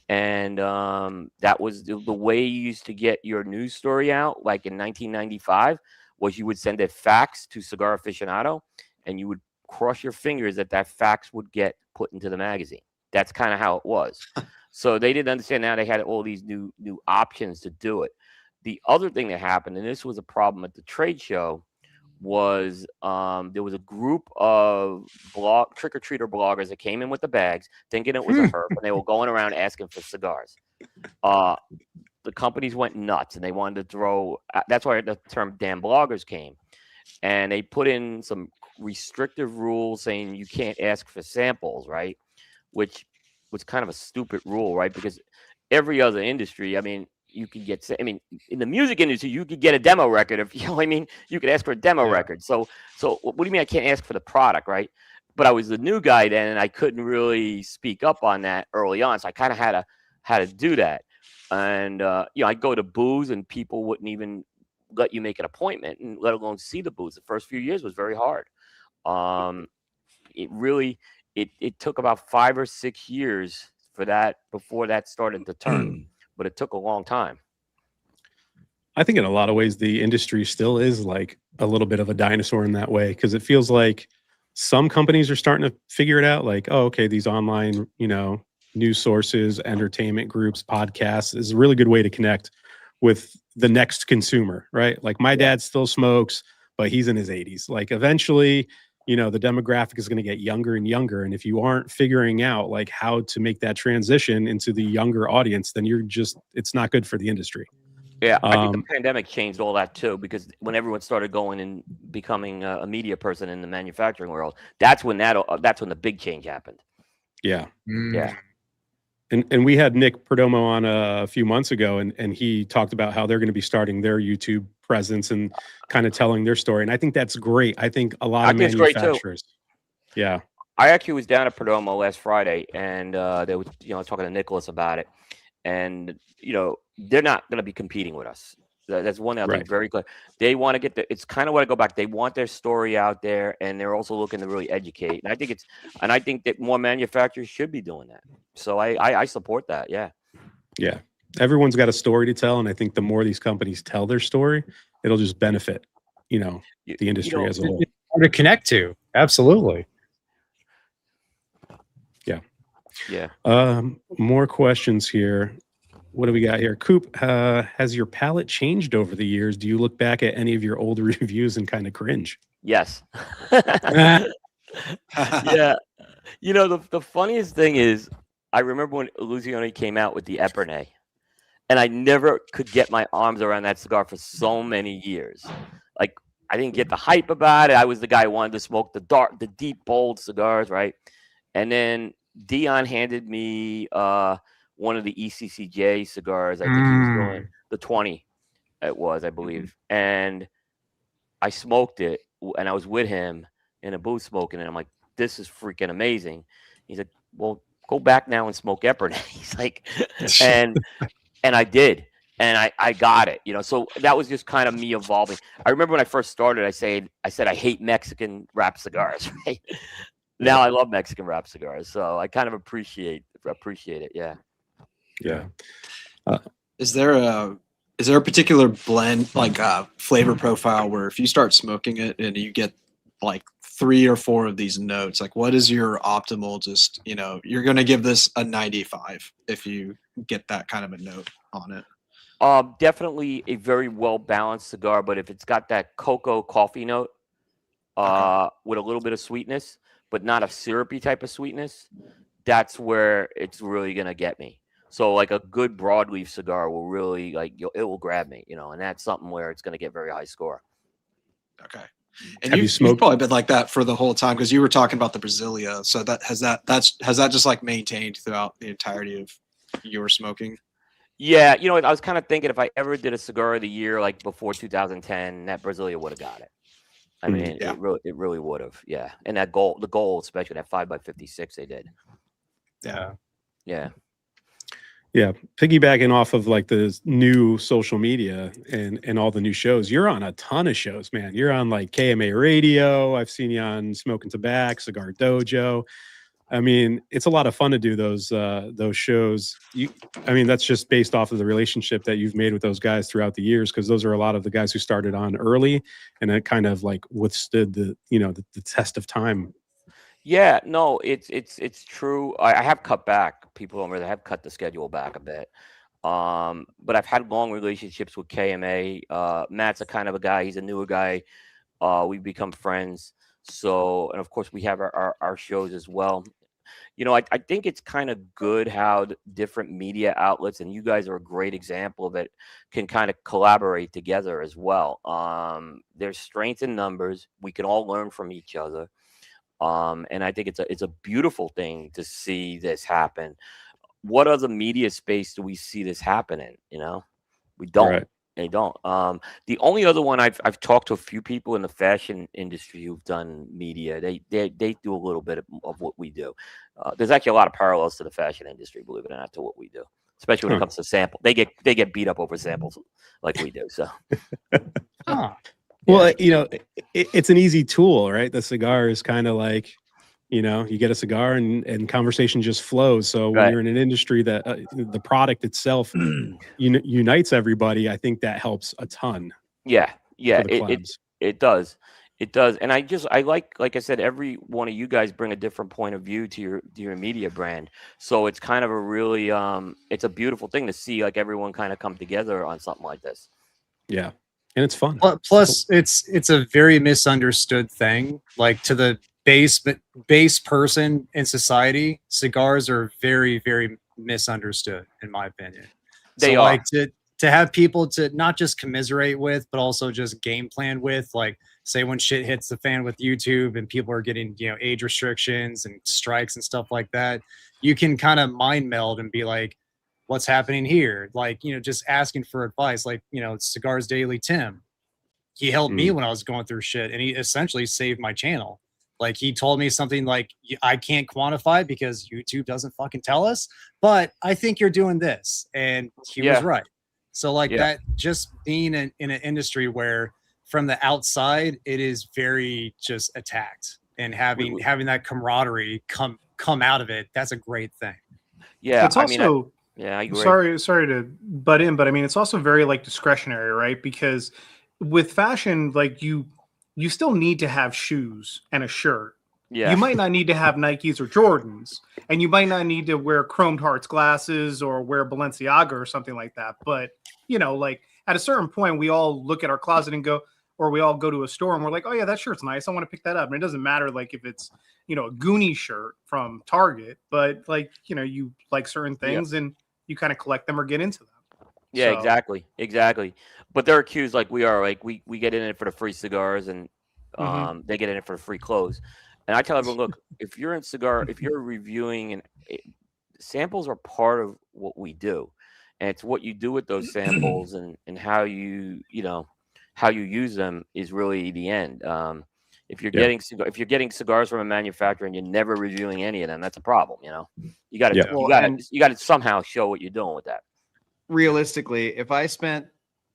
And that was the way you used to get your news story out. Like in 1995 was you would send a fax to Cigar Aficionado, and you would cross your fingers that fax would get put into the magazine. That's kind of how it was. So they didn't understand. Now they had all these new options to do it. The other thing that happened, and this was a problem at the trade show, was there was a group of trick-or-treater bloggers that came in with the bags thinking it was a herb, and they were going around asking for cigars. The companies went nuts, and they wanted to throw that's why the term damn bloggers came, and they put in some restrictive rules saying you can't ask for samples, right? Which was kind of a stupid rule, right? Because every other industry, I mean, you could get, in the music industry, you could get a demo record. If you could ask for a demo record. So what do you mean I can't ask for the product, right? But I was the new guy then, and I couldn't really speak up on that early on. So I kind of had to do that. And I'd go to booths, and people wouldn't even let you make an appointment, and let alone see the booths. The first few years was very hard. It took about 5 or 6 years before that started to turn. But it took a long time. I think in a lot of ways, the industry still is like a little bit of a dinosaur in that way, because it feels like some companies are starting to figure it out. Like, oh, okay, these online, news sources, entertainment groups, podcasts is a really good way to connect with the next consumer, right? Like my dad still smokes, but he's in his 80s. Like eventually, the demographic is going to get younger and younger. And if you aren't figuring out like how to make that transition into the younger audience, then it's not good for the industry. Yeah, I think the pandemic changed all that too, because when everyone started going and becoming a media person in the manufacturing world, that's when the big change happened. Yeah. Yeah. And we had Nick Perdomo on a few months ago, and he talked about how they're going to be starting their YouTube presence and kind of telling their story. And I think that's great. I think a lot of manufacturers. Yeah. I actually was down at Perdomo last Friday, and they were, talking to Nicholas about it. And, they're not going to be competing with us. That's one thing I'll Right. be very clear. They want to get it's kind of what I go back. They want their story out there, and they're also looking to really educate. And I think that more manufacturers should be doing that. So I support that. Yeah. Yeah. Everyone's got a story to tell, and I think the more these companies tell their story, it'll just benefit, the industry as a whole. It's hard to connect to. Absolutely. Yeah. More questions here. What do we got here? Coop, has your palate changed over the years? Do you look back at any of your old reviews and kind of cringe? Yes. Yeah. The funniest thing is, I remember when Illusione came out with the Epernay, and I never could get my arms around that cigar for so many years. Like, I didn't get the hype about it. I was the guy who wanted to smoke the deep, bold cigars, right? And then Dion handed me one of the ECCJ cigars. I think he was doing the 20. It was, I believe. And I smoked it, and I was with him in a booth smoking it. I'm like, this is freaking amazing. He's like, well, go back now and smoke Epernay. He's like, and I did. And I got it, So that was just kind of me evolving. I remember when I first started, I said I hate Mexican wrap cigars, right? Now I love Mexican wrap cigars, so I kind of appreciate it. Yeah. Yeah. Is there a particular blend, like flavor profile, where if you start smoking it and you get like 3 or 4 of these notes, like what is your optimal? Just you're going to give this a 95 if you get that kind of a note on it. Definitely a very well balanced cigar, but if it's got that cocoa coffee note, with a little bit of sweetness, but not a syrupy type of sweetness, that's where it's really gonna get me. So like a good broadleaf cigar will really it will grab me, and that's something where it's gonna get very high score. Okay. And you've probably been like that for the whole time, because you were talking about the Brasilia. So has that just like maintained throughout the entirety of your smoking? Yeah, I was kind of thinking if I ever did a cigar of the year like before 2010, that Brasilia would have got it. I mean, it really would have. Yeah, and the gold, especially that 5x56 they did. Yeah. Yeah, piggybacking off of like the new social media and all the new shows, you're on a ton of shows, man. You're on like KMA Radio. I've seen you on Smoking Tobacco, Cigar Dojo. I mean, it's a lot of fun to do those shows. That's just based off of the relationship that you've made with those guys throughout the years, because those are a lot of the guys who started on early and it kind of like withstood the test of time. Yeah, no, it's true. I have cut back. People don't really have cut the schedule back a bit. But I've had long relationships with KMA. Matt's a kind of a guy. He's a newer guy. We've become friends. So, and of course we have our shows as well. I think it's kind of good how different media outlets, and you guys are a great example of it, can kind of collaborate together as well. There's strength in numbers. We can all learn from each other. And I think it's a beautiful thing to see this happen. What other media space do we see this happening? We don't. Right. They don't. The only other one I've talked to a few people in the fashion industry who've done media. They do a little bit of what we do. There's actually a lot of parallels to the fashion industry, believe it or not, to what we do, especially when it comes to sample. They get beat up over samples like we do. So. Well, it's an easy tool, right? The cigar is kind of like, you get a cigar and conversation just flows. So when you're in an industry that the product itself unites everybody, I think that helps a ton. Yeah, it does. It does. And I like I said, every one of you guys bring a different point of view to your media brand. So it's kind of a really, it's a beautiful thing to see like everyone kind of come together on something like this. Yeah. And it's fun. Plus, it's a very misunderstood thing. Like to the base person in society, cigars are very, very misunderstood, in my opinion. They are. Like to have people to not just commiserate with, but also just game plan with. Like, say when shit hits the fan with YouTube and people are getting age restrictions and strikes and stuff like that, you can kind of mind meld and be like, what's happening here? Like, just asking for advice. Like, Cigars Daily Tim, he helped me when I was going through shit, and he essentially saved my channel. Like, he told me something like, I can't quantify because YouTube doesn't fucking tell us, but I think you're doing this. And he was right. So like Yeah. that, just being in an industry where from the outside it is very just attacked, and having that camaraderie come out of it, that's a great thing. Yeah, It's also I agree. sorry to butt in, but I mean it's also very like discretionary, right? Because with fashion, like you still need to have shoes and a shirt. Yeah, You might not need to have Nikes or Jordans, and you might not need to wear chromed hearts glasses or wear Balenciaga or something like that. But you know, like at a certain point, we all look at our closet and go, or we all go to a store and we're like, oh yeah, that shirt's nice. I want to pick that up. And it doesn't matter like if it's, you know, a Goonie shirt from Target, but like, you know, you like certain things and you kind of collect them or get into them. Yeah, So- exactly. But they're accused like we are. Like we get in it for the free cigars, and they get in it for the free clothes. And I tell everyone, look, if you're reviewing, and samples are part of what we do, and it's what you do with those samples and how you use them is really the end. If you're getting cigars from a manufacturer and you're never reviewing any of them, that's a problem. You know, you got to somehow show what you're doing with that. Realistically, if I spent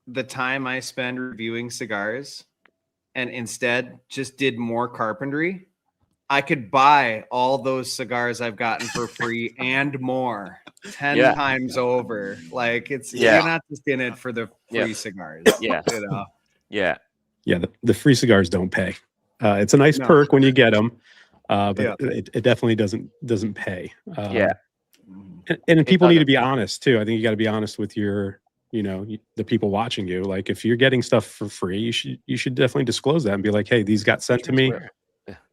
the time I spend reviewing cigars and instead just did more carpentry, I could buy all those cigars I've gotten for free and more 10 times over. Like you're not just in it for the free cigars. Yeah. You know? Yeah. Yeah. The free cigars don't pay. It's a nice perk when you get them, but it definitely doesn't pay. And people need to be honest too. I think you got to be honest with your, the people watching you. Like if you're getting stuff for free, you should definitely disclose that and be like, hey, these got sent to me.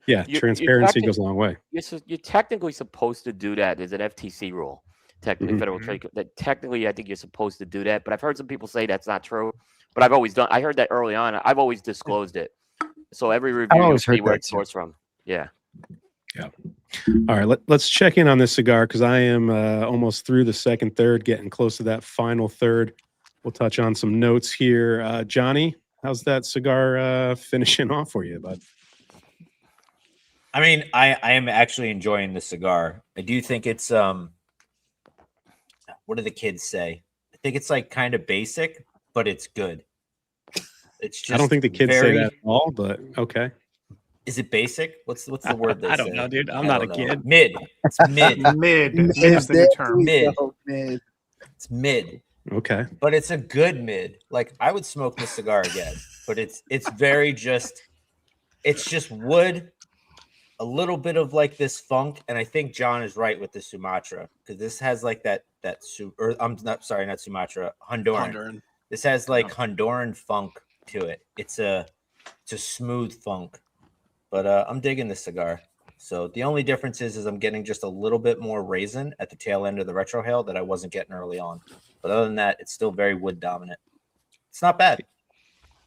Yeah, transparency goes a long way. You're technically supposed to do that. There's an FTC rule, technically Federal Trade. That technically, I think you're supposed to do that. But I've heard some people say that's not true. But I've always done. I heard that early on. I've always disclosed it. So every review, you'll see where it sourced from. Yeah. Yeah. All right. Let's check in on this cigar because I am almost through the second third, getting close to that final third. We'll touch on some notes here. Johnny, how's that cigar finishing off for you, bud? I mean, I am actually enjoying the cigar. I do think it's what do the kids say? I think it's like kind of basic, but it's good. It's just I don't think the kids say that at all, but okay. Is it basic? What's the word they say? I don't know, dude. I'm not a kid. Mid. It's mid. Mid is the new term. Mid. It's mid. Okay. But it's a good mid. Like I would smoke this cigar again, but it's very just wood. A little bit of like this funk, and I think John is right with the Sumatra because this has like not Sumatra, Honduran. This has like Honduran funk to it. It's a smooth funk, but I'm digging this cigar. So the only difference is I'm getting just a little bit more raisin at the tail end of the retrohale that I wasn't getting early on. But other than that, it's still very wood dominant. It's not bad.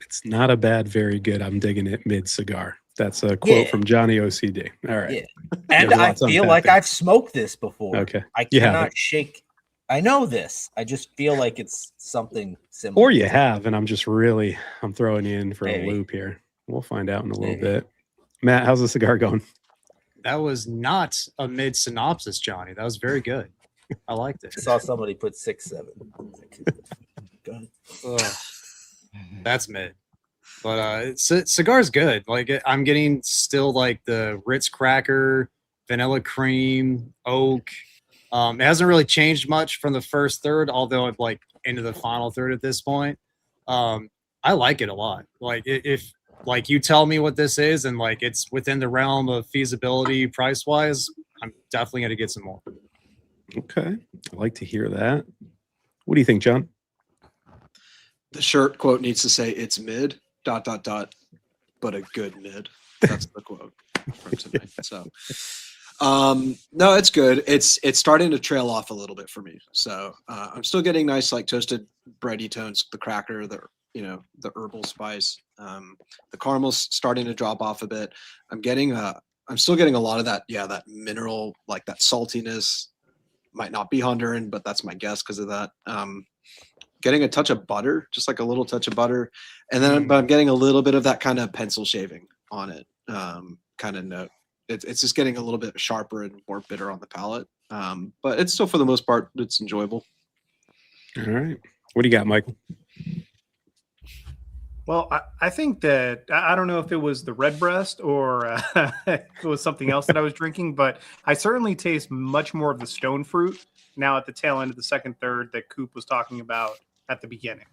It's not a bad, very good. I'm digging it mid cigar. That's a quote from Johnny OCD. All right. Yeah. And I feel like I've smoked this before. Okay. I cannot shake. I know this. I just feel like it's something similar. Or you have, and I'm throwing you in for a loop here. We'll find out in a little bit. Matt, how's the cigar going? That was not a mid synopsis, Johnny. That was very good. I liked it. I saw somebody put 6.7. That's mid. But cigar's good. Like I'm getting still like the Ritz cracker, vanilla cream, oak. It hasn't really changed much from the first third, although I'm like into the final third at this point. I like it a lot. Like if like you tell me what this is and like it's within the realm of feasibility price wise, I'm definitely gonna get some more. Okay. I like to hear that. What do you think, John? The shirt quote needs to say it's mid ... but a good mid. That's the quote from tonight. So no, it's good. It's starting to trail off a little bit for me. So I'm still getting nice like toasted bready tones, the cracker, the herbal spice. The caramel's starting to drop off a bit. I'm still getting a lot of that, that mineral, like that saltiness. Might not be Honduran, but that's my guess because of that. Getting a touch of butter, just like a little touch of butter. And then but I'm getting a little bit of that kind of pencil shaving on it kind of note. It's just getting a little bit sharper and more bitter on the palate. But it's still, for the most part, it's enjoyable. All right. What do you got, Michael? Well, I think that I don't know if it was the red breast or if it was something else that I was drinking, but I certainly taste much more of the stone fruit now at the tail end of the second third that Coop was talking about at the beginning.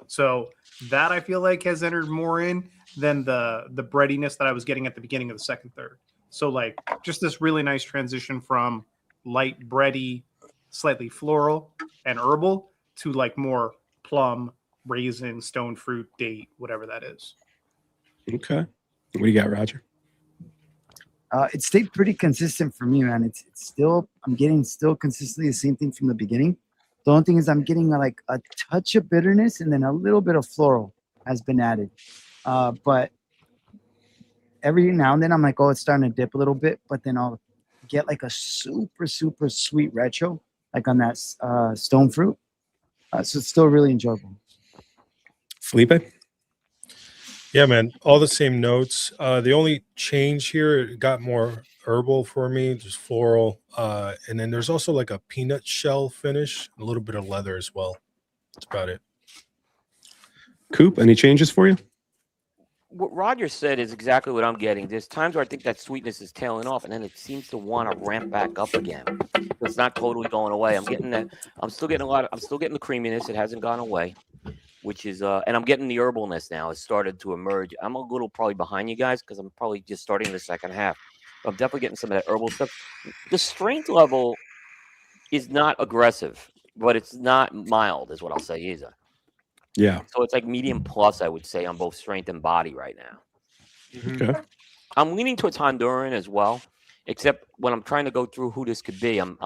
So that I feel like has entered more in than the breadiness that I was getting at the beginning of the second third. So like just this really nice transition from light bready, slightly floral and herbal to like more plum, raisin, stone fruit, date, whatever that is. Okay. What do you got, Roger? It stayed pretty consistent for me, man. It's still, I'm getting still consistently the same thing from the beginning. The only thing is I'm getting like a touch of bitterness and then a little bit of floral has been added. But every now and then I'm like, oh, it's starting to dip a little bit, but then I'll get like a super, super sweet retro, like on that stone fruit. So it's still really enjoyable. Felipe? Yeah, man, all the same notes. The only change here, it got more herbal for me, just floral. And then there's also like a peanut shell finish, a little bit of leather as well. That's about it. Coop, any changes for you? What Roger said is exactly what I'm getting. There's times where I think that sweetness is tailing off, and then it seems to want to ramp back up again. It's not totally going away. I'm getting that. I'm still getting the creaminess. It hasn't gone away, which is and I'm getting the herbalness now. It's started to emerge. I'm a little probably behind you guys because I'm probably just starting the second half. But I'm definitely getting some of that herbal stuff. The strength level is not aggressive, but it's not mild, is what I'll say either. Yeah. So it's like medium plus, I would say, on both strength and body right now. Okay. I'm leaning towards Honduran as well, except when I'm trying to go through who this could be, I'm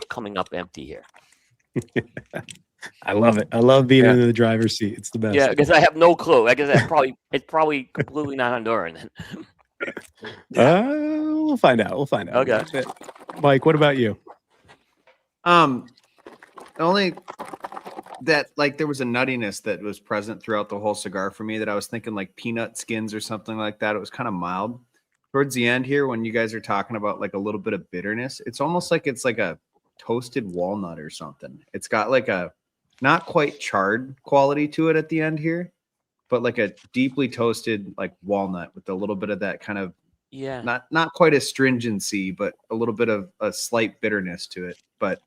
coming up empty here. I love it. I love being in the driver's seat. It's the best. Yeah, because I have no clue. I guess it's probably completely not Honduran. We'll find out. Okay. Mike, what about you? Only that like there was a nuttiness that was present throughout the whole cigar for me that I was thinking like peanut skins or something like that. It was kind of mild towards the end here when you guys are talking about like a little bit of bitterness. It's almost like it's like a toasted walnut or something. It's got like a not quite charred quality to it at the end here, but like a deeply toasted like walnut with a little bit of that kind of not quite astringency, but a little bit of a slight bitterness to it. But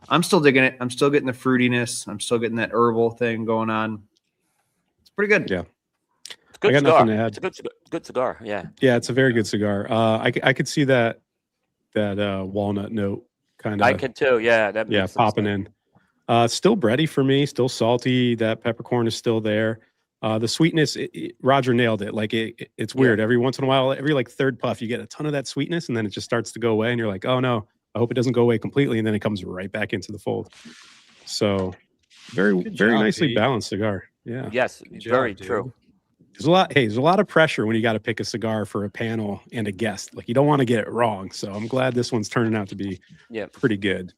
I'm still digging it. I'm still getting the fruitiness. I'm still getting that herbal thing going on. It's pretty good. Yeah. It's a good I got cigar. nothing to add. It's a good cigar. Yeah. Yeah, it's a very good cigar. I could see that walnut note kind of. I can too. Yeah. That makes popping sense. in. Still bready for me. Still salty. That peppercorn is still there. The sweetness, Roger nailed it. Like it's weird. Every once in a while, every like third puff, you get a ton of that sweetness, and then it just starts to go away, and you're like, oh no. I hope it doesn't go away completely, and then it comes right back into the fold. So, very nicely balanced cigar. Yeah. Yes, very true. There's a lot of pressure when you got to pick a cigar for a panel and a guest. Like you don't want to get it wrong. So I'm glad this one's turning out to be pretty good.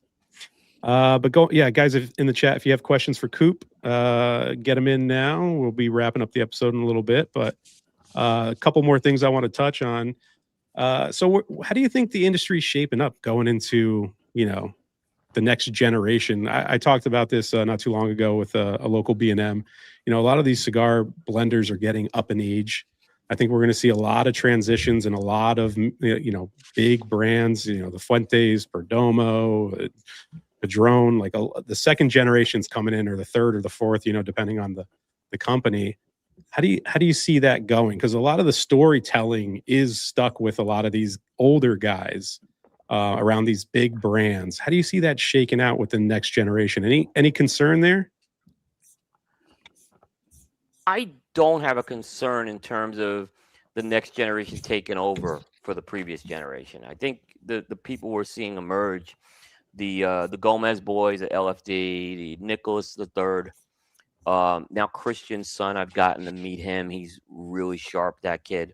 But guys, in the chat, if you have questions for Coop, get them in now. We'll be wrapping up the episode in a little bit, but a couple more things I want to touch on. So how do you think the industry is shaping up going into, the next generation? I talked about this not too long ago with a local B&M. A lot of these cigar blenders are getting up in age. I think we're going to see a lot of transitions and a lot of, big brands, the Fuentes, Perdomo, Padron, like the second generation's coming in, or the third or the fourth, depending on the company. How do you see that going? Because a lot of the storytelling is stuck with a lot of these older guys around these big brands. How do you see that shaking out with the next generation? Any concern there? I don't have a concern in terms of the next generation taking over for the previous generation. I think the people we're seeing emerge, the Gomez boys at LFD, the Nicholas the Third. Now Christian's son, I've gotten to meet him. He's really sharp, that kid.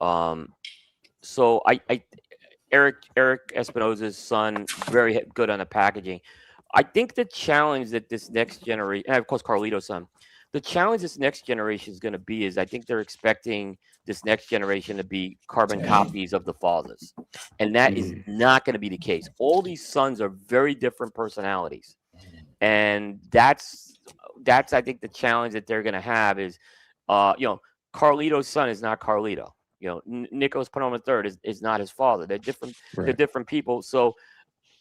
So Eric Espinosa's son, very good on the packaging. I think the challenge that this next generation, and of course Carlito's son, the challenge this next generation is going to be is I think they're expecting this next generation to be carbon copies of the fathers, and that is not going to be the case. All these sons are very different personalities, and that's that's I think the challenge that they're going to have is, Carlito's son is not Carlito. Nicholas Perdomo III is not his father. They're different. Right. They're different people. So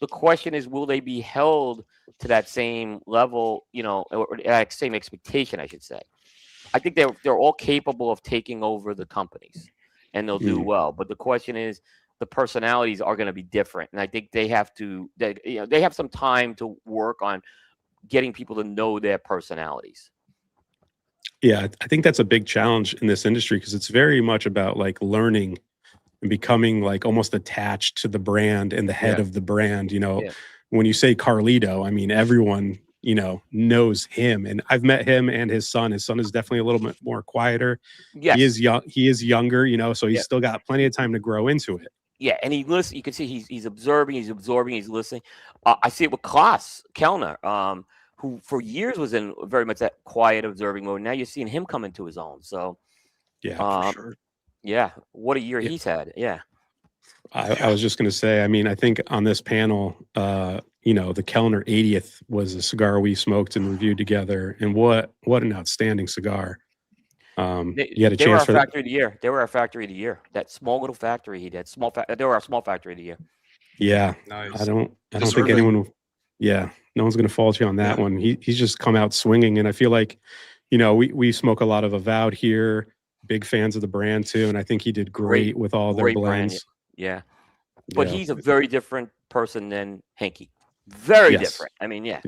the question is, will they be held to that same level? Or that same expectation, I should say. I think they're all capable of taking over the companies, and they'll do well. But the question is, the personalities are going to be different, and I think they have to. They have some time to work on getting people to know their personalities. Yeah, I think that's a big challenge in this industry because it's very much about like learning and becoming like almost attached to the brand and the head of the brand. When you say Carlito, I mean, everyone, knows him, and I've met him and his son. His son is definitely a little bit more quieter. Yes. He is young. He is younger, so he's still got plenty of time to grow into it. Yeah, and he listens. You can see he's observing, he's absorbing, he's listening. I see it with Klaus Kellner, who for years was in very much that quiet, observing mode. Now you're seeing him come into his own. So, for sure. Yeah, what a year he's had. Yeah. I was just going to say, I mean, I think on this panel, the Kellner 80th was a cigar we smoked and reviewed together, and what an outstanding cigar. You had a chance for factory of the year. They were our factory of the year. That small little factory he did. They were our small factory of the year. Yeah, Nice. I don't think anyone. Yeah, no one's going to fault you on that one. He's just come out swinging, and I feel like, we smoke a lot of Avowed here. Big fans of the brand too, and I think he did great with all their blends. Brand, yeah. But he's a very different person than Henke. Very different. I mean, yeah.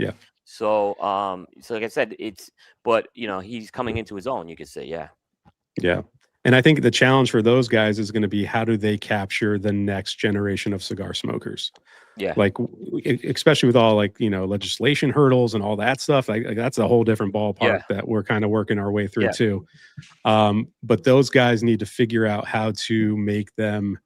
So, like I said, he's coming into his own. You could say, yeah. And I think the challenge for those guys is going to be, how do they capture the next generation of cigar smokers? Yeah. Like, especially with all legislation hurdles and all that stuff. Like that's a whole different ballpark that we're kind of working our way through too. But those guys need to figure out how to make them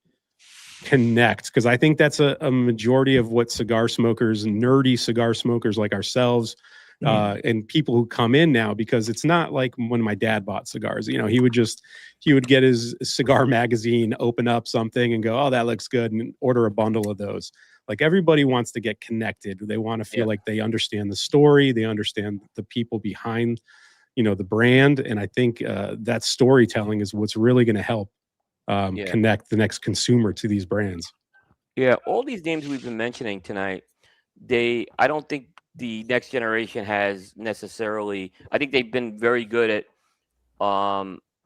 connect, because I think that's a majority of what cigar smokers, nerdy cigar smokers like ourselves, and people who come in now, because it's not like when my dad bought cigars. He would get his cigar magazine, open up something and go, oh, that looks good, and order a bundle of those. Like, everybody wants to get connected. They want to feel like they understand the story, they understand the people behind the brand, and I think that storytelling is what's really going to help connect the next consumer to these brands. Yeah, all these names we've been mentioning tonight, I don't think the next generation has necessarily. I think they've been very good at.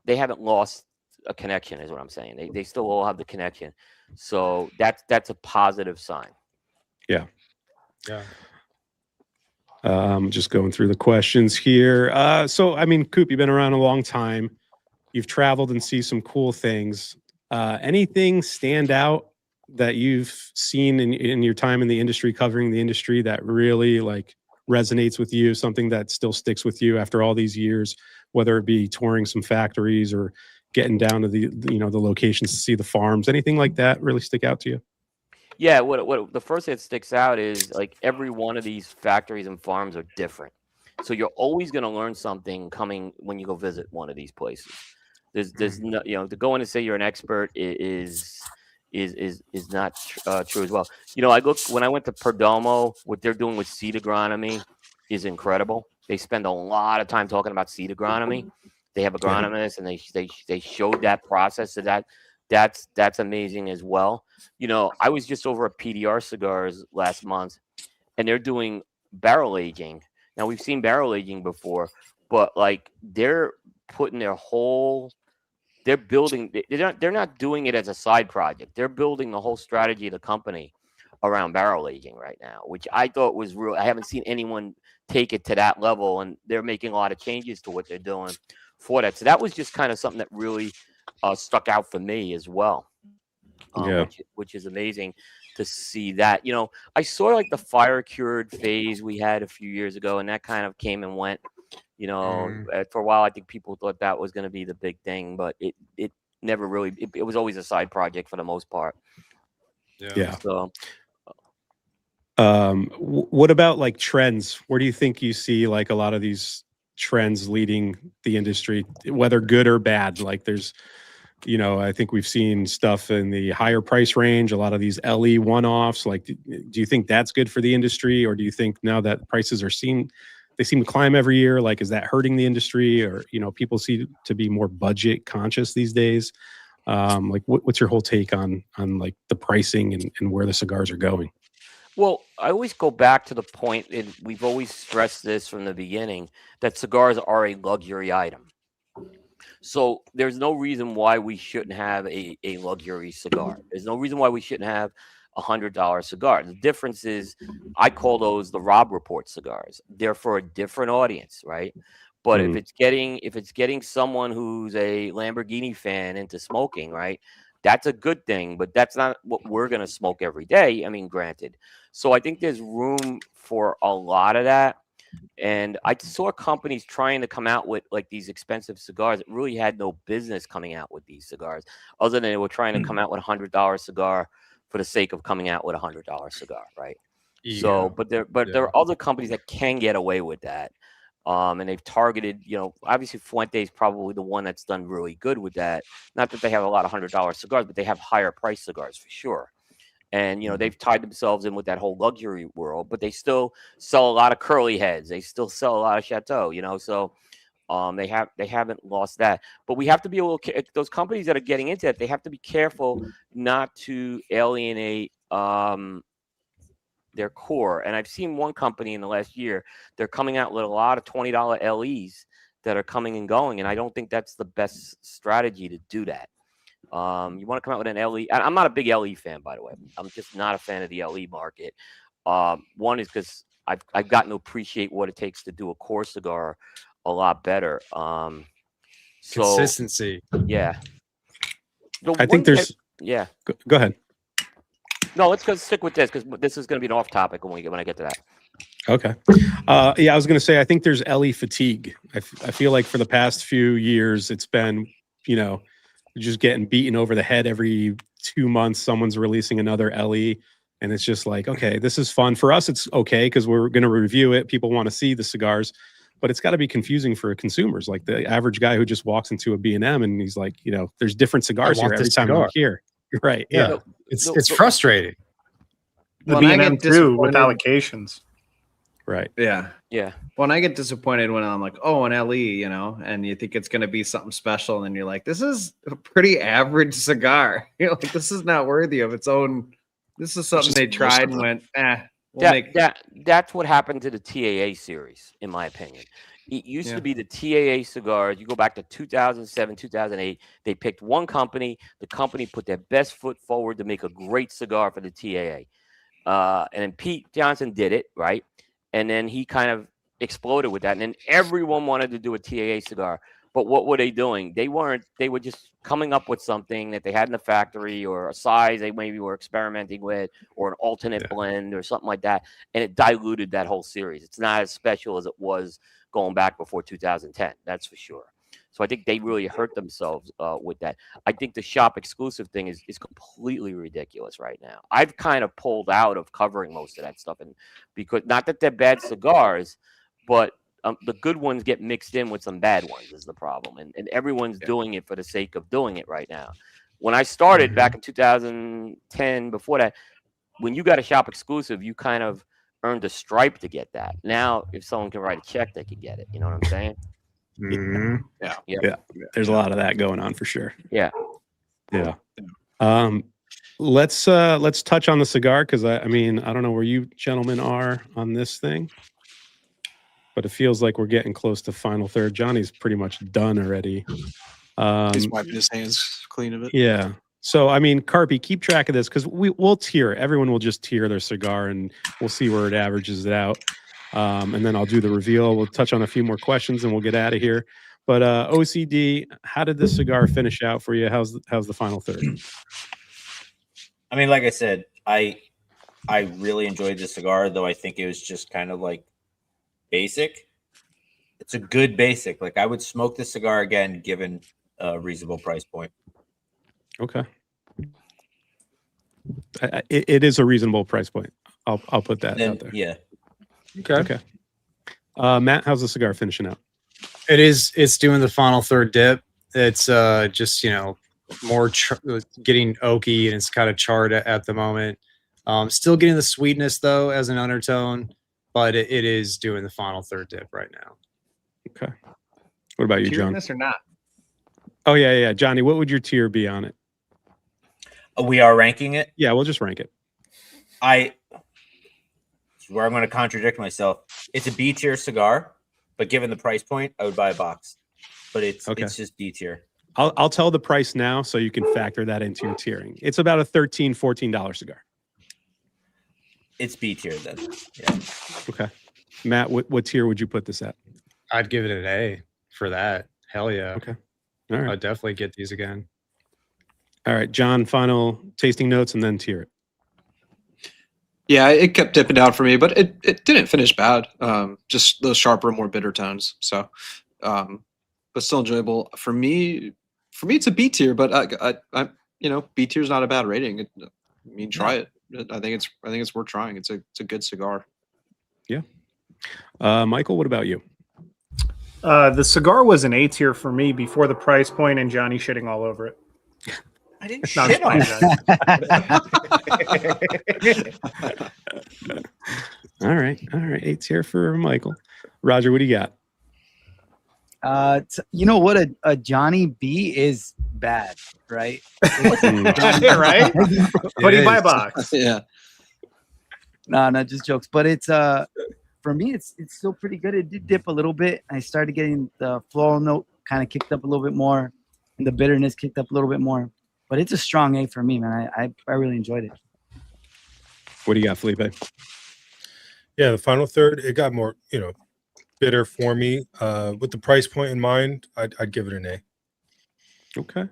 They haven't lost a connection, is what I'm saying. They still all have the connection, so that's a positive sign. Yeah. Just going through the questions here. So I mean, Coop, you've been around a long time. You've traveled and see some cool things. Anything stand out that you've seen in your time in the industry, covering the industry, that really resonates with you, something that still sticks with you after all these years, whether it be touring some factories or getting down to the locations to see the farms? Anything like that really stick out to you? Yeah, what the first thing that sticks out is every one of these factories and farms are different. So you're always going to learn something coming when you go visit one of these places. There's no, to go in and say you're an expert is not true as well. When I went to Perdomo, what they're doing with seed agronomy is incredible. They spend a lot of time talking about seed agronomy. They have agronomists, and they showed that process. So that's amazing as well. I was just over at PDR Cigars last month, and they're doing barrel aging. Now, we've seen barrel aging before, but they're putting they're building. They're not doing it as a side project. They're building the whole strategy of the company around barrel aging right now, which I thought was real. I haven't seen anyone take it to that level, and they're making a lot of changes to what they're doing for that. So that was just kind of something that really stuck out for me as well. Which is amazing to see that. I saw the fire cured phase we had a few years ago, and that kind of came and went. For a while, I think people thought that was going to be the big thing, but it never really. It was always a side project for the most part. Yeah. So, what about trends? Where do you think you see a lot of these trends leading the industry, whether good or bad? There's, I think we've seen stuff in the higher price range, a lot of these LE one-offs. Do you think that's good for the industry, or do you think now that prices are they seem to climb every year. Like, is that hurting the industry, or people seem to be more budget conscious these days? Like, what's your whole take on like the pricing and where the cigars are going? Well, I always go back to the point, and we've always stressed this from the beginning, that cigars are a luxury item. So there's no reason why we shouldn't have a luxury cigar. There's no reason why we shouldn't have $100 cigar. The difference is, I call those the Rob Report cigars. They're for a different audience, right? But if it's getting someone who's a Lamborghini fan into smoking, right, that's a good thing. But that's not what we're going to smoke every day. I mean, granted. So I think there's room for a lot of that. And I saw companies trying to come out with like these expensive cigars that really had no business coming out with these cigars, other than they were trying to come out with $100 cigar for the sake of coming out with a $100 cigar, right? Yeah. So, but there are other companies that can get away with that, and they've targeted. Obviously Fuente is probably the one that's done really good with that. Not that they have a lot of $100 cigars, but they have higher price cigars for sure. And they've tied themselves in with that whole luxury world, but they still sell a lot of curly heads. They still sell a lot of Chateau, so they haven't lost that. But we have to be a little those companies that are getting into it. They have to be careful not to alienate their core. And I've seen one company in the last year, they're coming out with a lot of $20 LEs that are coming and going, and I don't think that's the best strategy to do that. You want to come out with an LE. I'm not a big LE fan, by the way. I'm just not a fan of the LE market. One is because I've gotten to appreciate what it takes to do a core cigar a lot better. Consistency. Yeah. I think there's. Yeah. Go ahead. No, let's go stick with this, because this is going to be an off topic when I get to that. Okay. Yeah, I was going to say, I think there's LE fatigue. I feel like for the past few years, it's been, just getting beaten over the head every 2 months. Someone's releasing another LE, and it's just like, okay, this is fun for us. It's okay because we're going to review it. People want to see the cigars, but it's got to be confusing for consumers, like the average guy who just walks into a B&M and he's like, there's different cigars here every time I'm here. Right. Yeah. It's frustrating. The When I B&M get too, with disappointed- allocations. Right. Yeah. Yeah. When I get disappointed when I'm like, oh, an LE, and you think it's going to be something special, and then you're like, this is a pretty average cigar. Like, this is not worthy of its own. This is something they tried and went, That's what happened to the TAA series, in my opinion. It used to be the TAA cigars. You go back to 2007, 2008. They picked one company. The company put their best foot forward to make a great cigar for the TAA. And then Pete Johnson did it, right? And then he kind of exploded with that. And then everyone wanted to do a TAA cigar. But what were they doing? They were just coming up with something that they had in the factory, or a size they maybe were experimenting with, or an alternate blend or something like that. And it diluted that whole series. It's not as special as it was going back before 2010. That's for sure. So I think they really hurt themselves with that. I think the shop exclusive thing is completely ridiculous right now. I've kind of pulled out of covering most of that stuff, and because not that they're bad cigars, but the good ones get mixed in with some bad ones is the problem, and everyone's doing it for the sake of doing it right now. When I started back in 2010, before that, when you got a shop exclusive, you kind of earned a stripe to get that. Now, if someone can write a check, they can get it. You know what I'm saying? Mhm. Yeah. There's a lot of that going on for sure. Yeah. Let's touch on the cigar, because I mean, I don't know where you gentlemen are on this thing, but it feels like we're getting close to final third. Johnny's pretty much done already. He's wiping his hands clean of it. Yeah. So I mean, Carpy, keep track of this, because we'll tier. Everyone will just tier their cigar, and we'll see where it averages it out. And then I'll do the reveal. We'll touch on a few more questions, and we'll get out of here. But OCD, how did this cigar finish out for you? How's the final third? I mean, like I said, I really enjoyed the cigar, though I think it was just kind of like basic. It's a good basic. Like, I would smoke this cigar again, given a reasonable price point. Okay. It is a reasonable price point. I'll put that out there. Yeah. Okay. Matt, how's the cigar finishing out? It's doing the final third dip. It's just more getting oaky, and it's kind of charred at the moment. Still getting the sweetness though as an undertone, but it is doing the final third dip right now. Okay. What about you, John? This or not? Oh yeah. Johnny, what would your tier be on it? We are ranking it. Yeah, we'll just rank it. Where I'm going to contradict myself. It's a B tier cigar, but given the price point, I would buy a box. But it's just B tier. I'll tell the price now so you can factor that into your tiering. It's about a $13, $14 cigar. It's B tier then. Yeah. Okay. Matt, what tier would you put this at? I'd give it an A for that. Hell yeah. Okay. All right. I'd definitely get these again. All right, John, final tasting notes and then tier it. Yeah, it kept dipping down for me, but it didn't finish bad. Just those sharper, more bitter tones. So, but still enjoyable. For me, it's a B tier, but I B tier is not a bad rating. Try it. I think it's worth trying. It's a good cigar. Yeah. Michael, what about you? The cigar was an A tier for me before the price point and Johnny shitting all over it. I didn't No, I'm shit on just it. All right. 8 tier for Michael. Roger, what do you got? You know what? A Johnny B is bad, right? Yeah, right? But he buy a box. Yeah. No, not just jokes. But it's for me, it's still pretty good. It did dip a little bit. I started getting the floral note kind of kicked up a little bit more, and the bitterness kicked up a little bit more. But it's a strong A for me, man. I really enjoyed it. What do you got, Felipe? Yeah, the final third, it got more, bitter for me. With the price point in mind, I'd give it an A. Okay.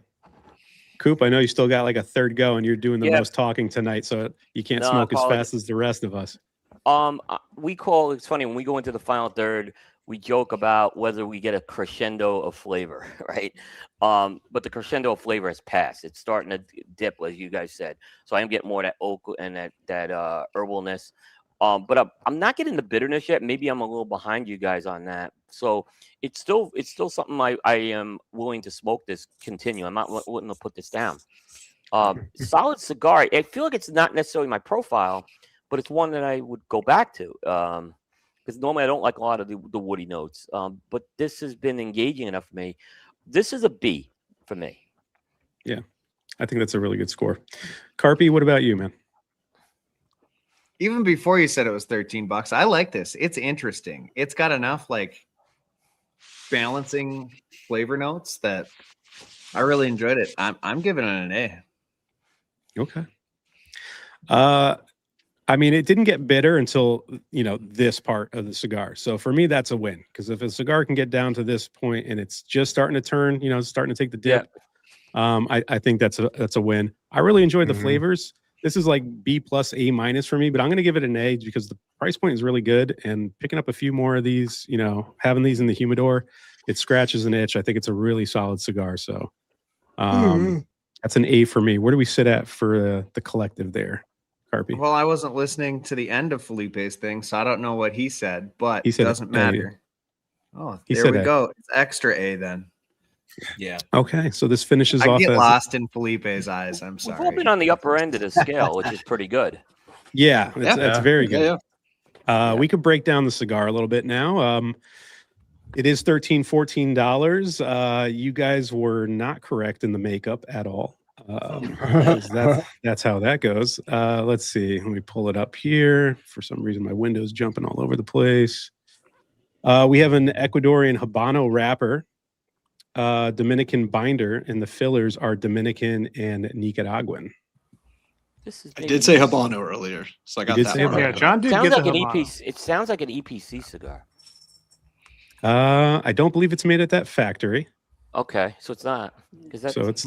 Coop, I know you still got like a third go, and you're doing the most talking tonight, so you can't smoke as fast as the rest of us. It's funny when we go into the final third, we joke about whether we get a crescendo of flavor, right? But the crescendo of flavor has passed. It's starting to dip, as you guys said. So I am getting more of that oak and that herbalness. But I'm not getting the bitterness yet. Maybe I'm a little behind you guys on that. So it's still something I am willing to smoke this continue. I'm not willing to put this down. Solid cigar. I feel like it's not necessarily my profile, but it's one that I would go back to. Because normally I don't like a lot of the woody notes. But this has been engaging enough for me. This is a B for me. Yeah, I think that's a really good score. Carpy, what about you, man? Even before you said it was $13, I like this. It's interesting. It's got enough like balancing flavor notes that I really enjoyed it. I'm giving it an A. Okay. It didn't get bitter until, this part of the cigar. So for me, that's a win. Because if a cigar can get down to this point and it's just starting to turn, starting to take the dip, I think that's a win. I really enjoyed the flavors. This is like B plus A minus for me, but I'm going to give it an A because the price point is really good. And picking up a few more of these, having these in the humidor, it scratches an itch. I think it's a really solid cigar. So that's an A for me. Where do we sit at for the collective there? Carpy. Well, I wasn't listening to the end of Felipe's thing, so I don't know what he said, but it doesn't matter. Oh, he there said we A. go. It's extra A then. Yeah. Okay, so this finishes I off get as lost in Felipe's eyes. I'm We've all sorry. been on the upper end of the scale, which is pretty good. Yeah, that's very good. Yeah. We could break down the cigar a little bit now. It is $13, $14. You guys were not correct in the makeup at all. That's how that goes. Let's see. Let me pull it up here. For some reason, my window's jumping all over the place. We have an Ecuadorian Habano wrapper, Dominican binder, and the fillers are Dominican and Nicaraguan. I did say Habano earlier, so I got that part. Yeah, John did Sounds get like the an Habano. EPC. It sounds like an EPC cigar. I don't believe it's made at that factory. Okay, so it's not. So it's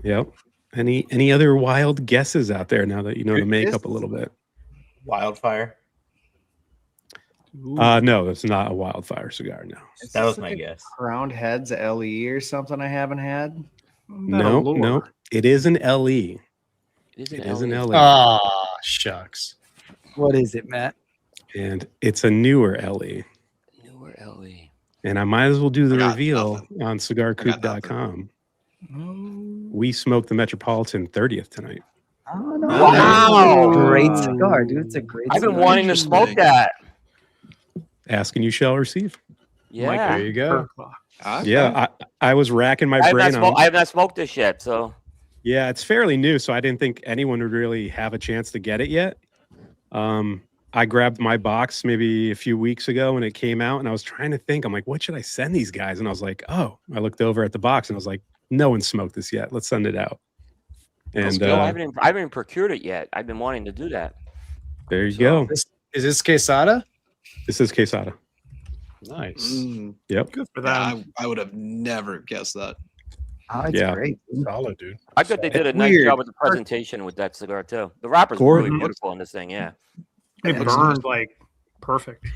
yep. Any other wild guesses out there now that you know the makeup a little bit? Wildfire. No, that's not a wildfire cigar. No. That was my guess. Crowned Heads LE or something I haven't had. No. It is an LE. It is an LE. Oh, shucks. What is it, Matt? And it's a newer LE. Newer LE. And I might as well do the I got reveal nothing. on cigarcoop.com. We smoked the Metropolitan 30th tonight. Oh, no. Wow. Great cigar, dude. It's a great I've been cigar. wanting to smoke that. ask and you shall receive. Yeah. There you go. Okay. Yeah, I was racking my I brain on. have not smoked this yet, so Yeah, it's fairly new, so I didn't think anyone would really have a chance to get it yet. I grabbed my box maybe a few weeks ago when it came out, and I was trying to think. I'm like, what should I send these guys? And I was like, oh, I looked over at the box and I was like, no one smoked this yet. Let's send it out. And I haven't even procured it yet. I've been wanting to do that. there you go. Is this quesada? This is quesada. Nice. Yep. Good for Yeah, them. I would have never guessed that. Oh, it's Yeah. great. Solid, dude. I thought they did a nice Weird. job with the presentation with that cigar too. The wrapper's Gorgeous. really beautiful on this thing. Yeah. It Yeah, burned like perfect.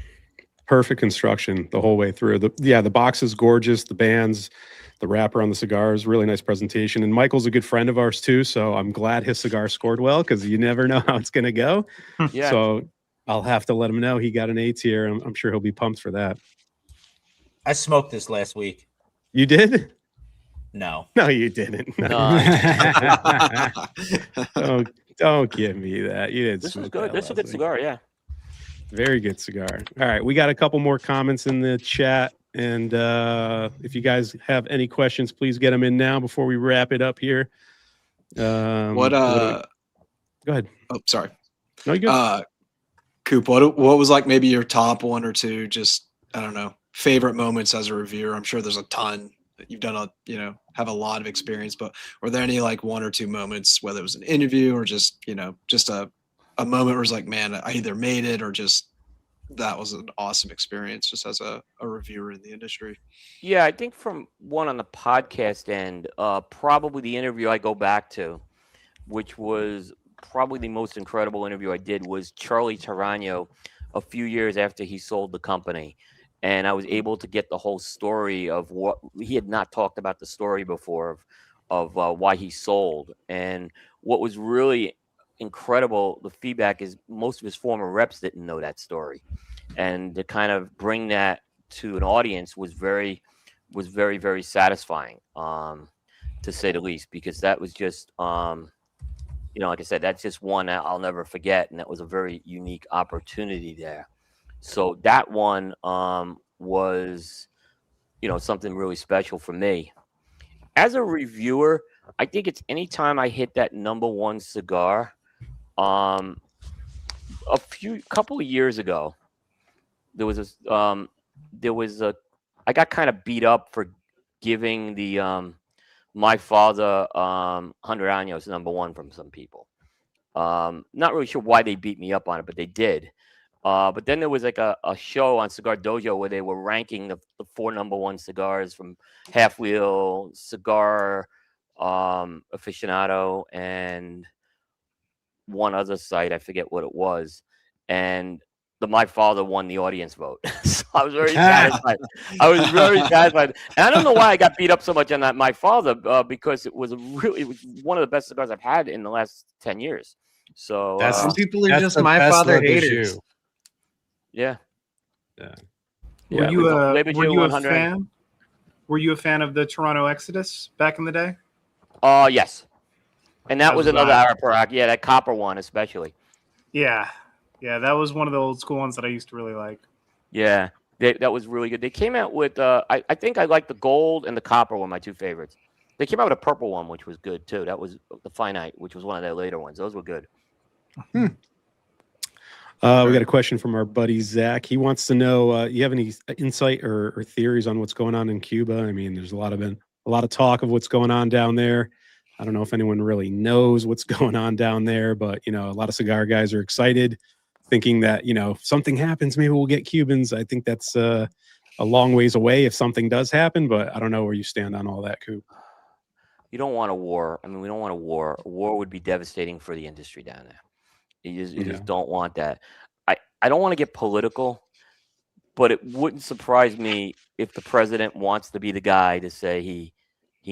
Perfect construction the whole way through. The box is gorgeous. The bands, the wrapper on the cigars, really nice presentation. And Michael's a good friend of ours too, so I'm glad his cigar scored well because you never know how it's going to go. Yeah. So I'll have to let him know he got an A tier. I'm sure he'll be pumped for that. I smoked this last week. You did? No. No, you didn't. No. Don't give me that. You didn't. This is smoke good. that This is a last good week. cigar. Yeah. Very good cigar. All right, we got a couple more comments in the chat, and if you guys have any questions, please get them in now before we wrap it up here. Go Go ahead. Oh, sorry. No, you good. Coop, what was like maybe your top one or two, just I don't know, favorite moments as a reviewer? I'm sure there's a ton. You've done have a lot of experience, but were there any like one or two moments, whether it was an interview or just a moment where it's like, man, I either made it or just that was an awesome experience just as a reviewer in the industry? Yeah, I think from one on the podcast end, probably the interview I go back to, which was probably the most incredible interview I did, was Charlie Tarano a few years after he sold the company. And I was able to get the whole story of what he had not talked about the story before of why he sold. And what was really incredible, the feedback is most of his former reps didn't know that story. And to kind of bring that to an audience was very, very satisfying, to say the least, because that was just, like I said, that's just one that I'll never forget. And that was a very unique opportunity there. So that one was, something really special for me. As a reviewer, I think it's anytime I hit that #1 cigar. A couple of years ago, I got kind of beat up for giving the my father 100 años #1 from some people. Not really sure why they beat me up on it, but they did. But then there was like a show on Cigar Dojo where they were ranking the 4 #1 cigars from Half Wheel, Cigar Aficionado, and one other site. I forget what it was. And my father won the audience vote. So I was very satisfied. And I don't know why I got beat up so much on that my father, because it was one of the best cigars I've had in the last 10 years. So some people are just my father haters. Yeah. Were you a fan? fan? Were you a fan of the Toronto Exodus back in the day? Yes. And that was another Araparak. Yeah, that copper one especially. Yeah. Yeah, that was one of the old school ones that I used to really like. Yeah, that was really good. They came out with, I think I like the gold and the copper were my two favorites. They came out with a purple one, which was good too. That was the Finite, which was one of their later ones. Those were good. We got a question from our buddy Zach. He wants to know, you have any insight or theories on what's going on in Cuba? I mean, there's a lot of talk of what's going on down there. I don't know if anyone really knows what's going on down there, but a lot of cigar guys are excited, thinking that if something happens, maybe we'll get Cubans. I think that's a long ways away if something does happen, but I don't know where you stand on all that, Coop. You don't want a war. I mean, we don't want a war. A war would be devastating for the industry down there. You just don't want that. I don't want to get political, but it wouldn't surprise me if the president wants to be the guy to say he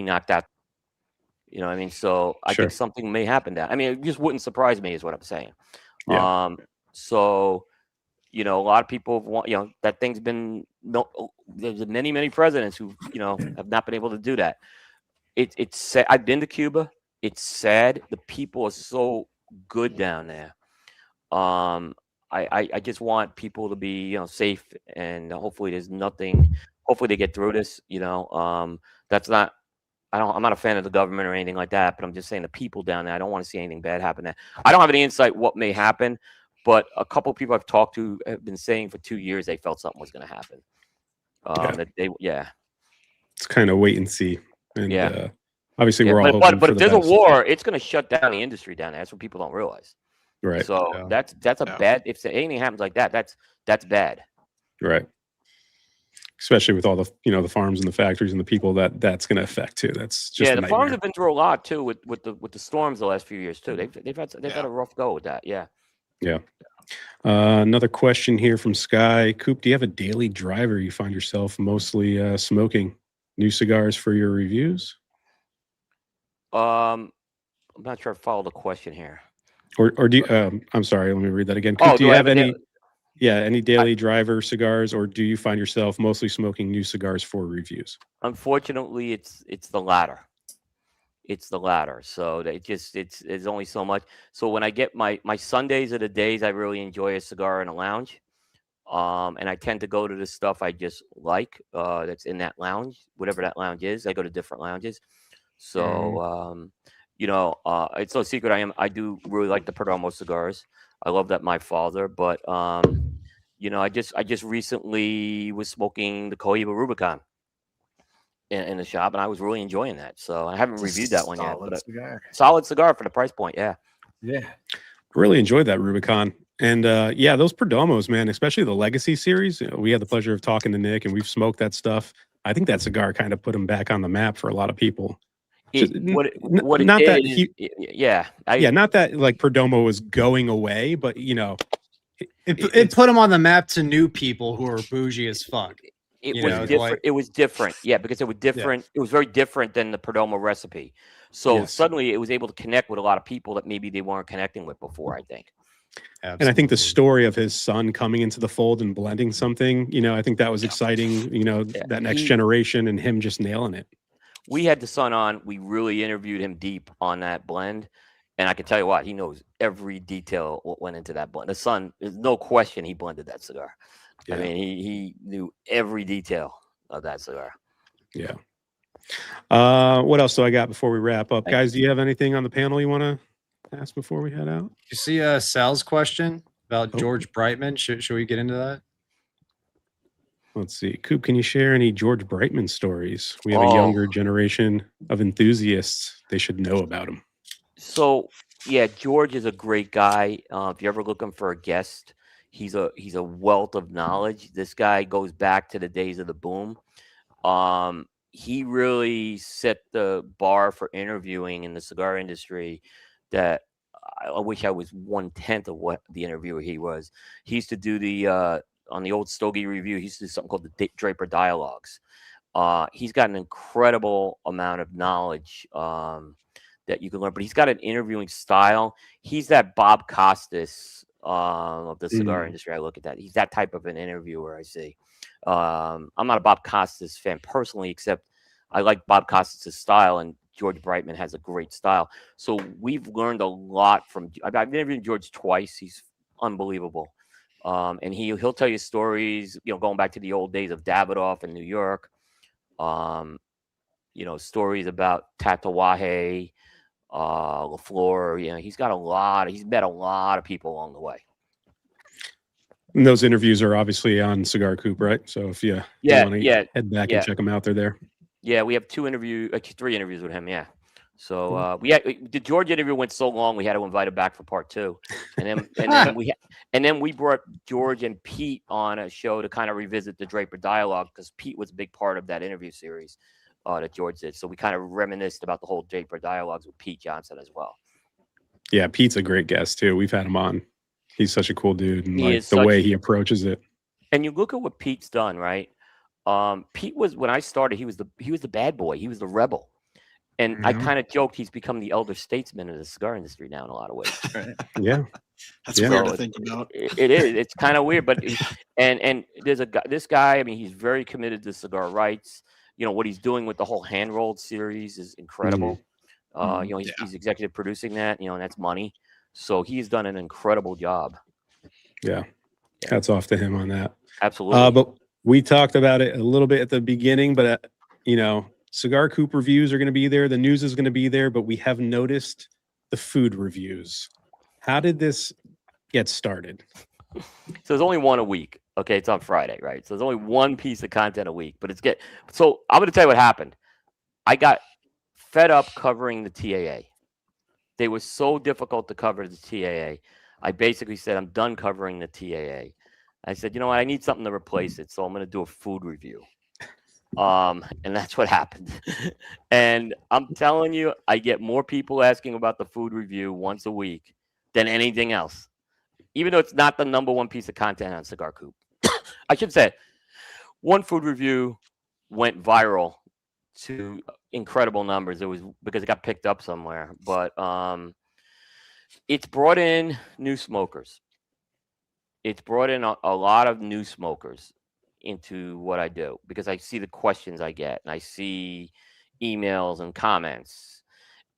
knocked out. You know what I mean? So I think something may happen down. I mean, it just wouldn't surprise me is what I'm saying. Yeah. So, a lot of people want, that thing's been, there's many presidents who, have not been able to do that. It's sad. I've been to Cuba. It's sad. The people are so good down there. I just want people to be safe, and hopefully there's nothing. Hopefully they get through this. That's not. I'm not a fan of the government or anything like that, but I'm just saying the people down there. I don't want to see anything bad happen there. I don't have any insight what may happen, but a couple of people I've talked to have been saying for 2 years they felt something was going to happen. It's kind of wait and see. And obviously we're all hoping but for if the there's best. a war, it's going to shut down the industry down there. That's what people don't realize. Right. So that's a bad. If anything happens like that, that's bad. Right. Especially with all the the farms and the factories and the people that's going to affect too. That's just the farms have been through a lot too with the storms the last few years too. They've had a rough go with that. Yeah. Yeah. Another question here from Sky. Coop, do you have a daily driver you find yourself mostly smoking? New cigars for your reviews? I'm not sure I followed the question here. Or do you, I'm sorry, let me read that again. Coop, do you have any any daily driver cigars, or do you find yourself mostly smoking new cigars for reviews? Unfortunately, it's the latter. It's the latter. So it's only so much. So when I get my Sundays are the days I really enjoy a cigar in a lounge. And I tend to go to the stuff I just like that's in that lounge, whatever that lounge is. I go to different lounges. So it's no secret I do really like the Perdomo cigars. I love that my father, but I just recently was smoking the Cohiba Rubicon in the shop, and I was really enjoying that. So I haven't reviewed that one yet. But solid cigar for the price point. Yeah. Really enjoyed that Rubicon. And those Perdomos, man, especially the Legacy series. We had the pleasure of talking to Nick, and we've smoked that stuff. I think that cigar kind of put him back on the map for a lot of people. Not that like Perdomo was going away, but it put him on the map to new people who are bougie as fuck. It was different. It was different, because it was different. It was very different than the Perdomo recipe. So suddenly it was able to connect with a lot of people that maybe they weren't connecting with before, I think. Absolutely. And I think the story of his son coming into the fold and blending something, I think that was exciting, that next generation and him just nailing it. We had the son on. We really interviewed him deep on that blend. And I can tell you what, he knows every detail what went into that blend. The son, there's no question he blended that cigar. Yeah. I mean, he knew every detail of that cigar. Yeah. What else do I got before we wrap up? Guys, do you have anything on the panel you want to ask before we head out? You see Sal's question about George Brightman? Should we get into that? Let's see. Coop, can you share any George Brightman stories? We have a younger generation of enthusiasts. They should know about him. So, George is a great guy. If you're ever looking for a guest, he's a wealth of knowledge. This guy goes back to the days of the boom. He really set the bar for interviewing in the cigar industry that I wish I was 1/10 of what the interviewer he was. He used to do the on the old Stogie Review, he used to do something called the Draper Dialogues. He's got an incredible amount of knowledge that you can learn, but he's got an interviewing style. He's that Bob Costas of the cigar industry. I look at that. He's that type of an interviewer, I see. I'm not a Bob Costas fan personally, except I like Bob Costas' style, and George Brightman has a great style. So we've learned a lot from. I've interviewed George twice. He's unbelievable. And he'll tell you stories, going back to the old days of Davidoff in New York, stories about Tatawahe, LaFleur. He's met a lot of people along the way. And those interviews are obviously on Cigar Coop, right? So if you want to head back and check them out, they're there. Yeah, we have 3 interviews with him. Yeah. So the George interview went so long we had to invite him back for part 2, and then we brought George and Pete on a show to kind of revisit the Draper Dialogue, because Pete was a big part of that interview series that George did. So we kind of reminisced about the whole Draper Dialogues with Pete Johnson as well. Yeah, Pete's a great guest too. We've had him on. He's such a cool dude, and the way he approaches it. And you look at what Pete's done, right? Pete was, when I started, he was the bad boy. He was the rebel. And I kind of joked he's become the elder statesman of the cigar industry now in a lot of ways. Yeah, that's weird to think about. It is. It's kind of weird, but and there's this guy. I mean, he's very committed to cigar rights. What he's doing with the whole hand rolled series is incredible. He's executive producing that. And that's money. So he's done an incredible job. Yeah. Hats off to him on that. Absolutely. But we talked about it a little bit at the beginning, but Cigar Coop reviews are going to be there. The news is going to be there, but we have noticed the food reviews. How did this get started? So there's only one a week. Okay, it's on Friday, right? So there's only one piece of content a week, but so I'm going to tell you what happened. I got fed up covering the TAA. They were so difficult to cover the TAA. I basically said, I'm done covering the TAA. I said, you know what? I need something to replace it. So I'm going to do a food review. And that's what happened. And I'm telling you, I get more people asking about the food review once a week than anything else, even though it's not the number one piece of content on Cigar Coop. I should say one food review went viral to incredible numbers. It was because it got picked up somewhere, but it's brought in new smokers. It's brought in a lot of new smokers into what I do because I see the questions I get and I see emails and comments,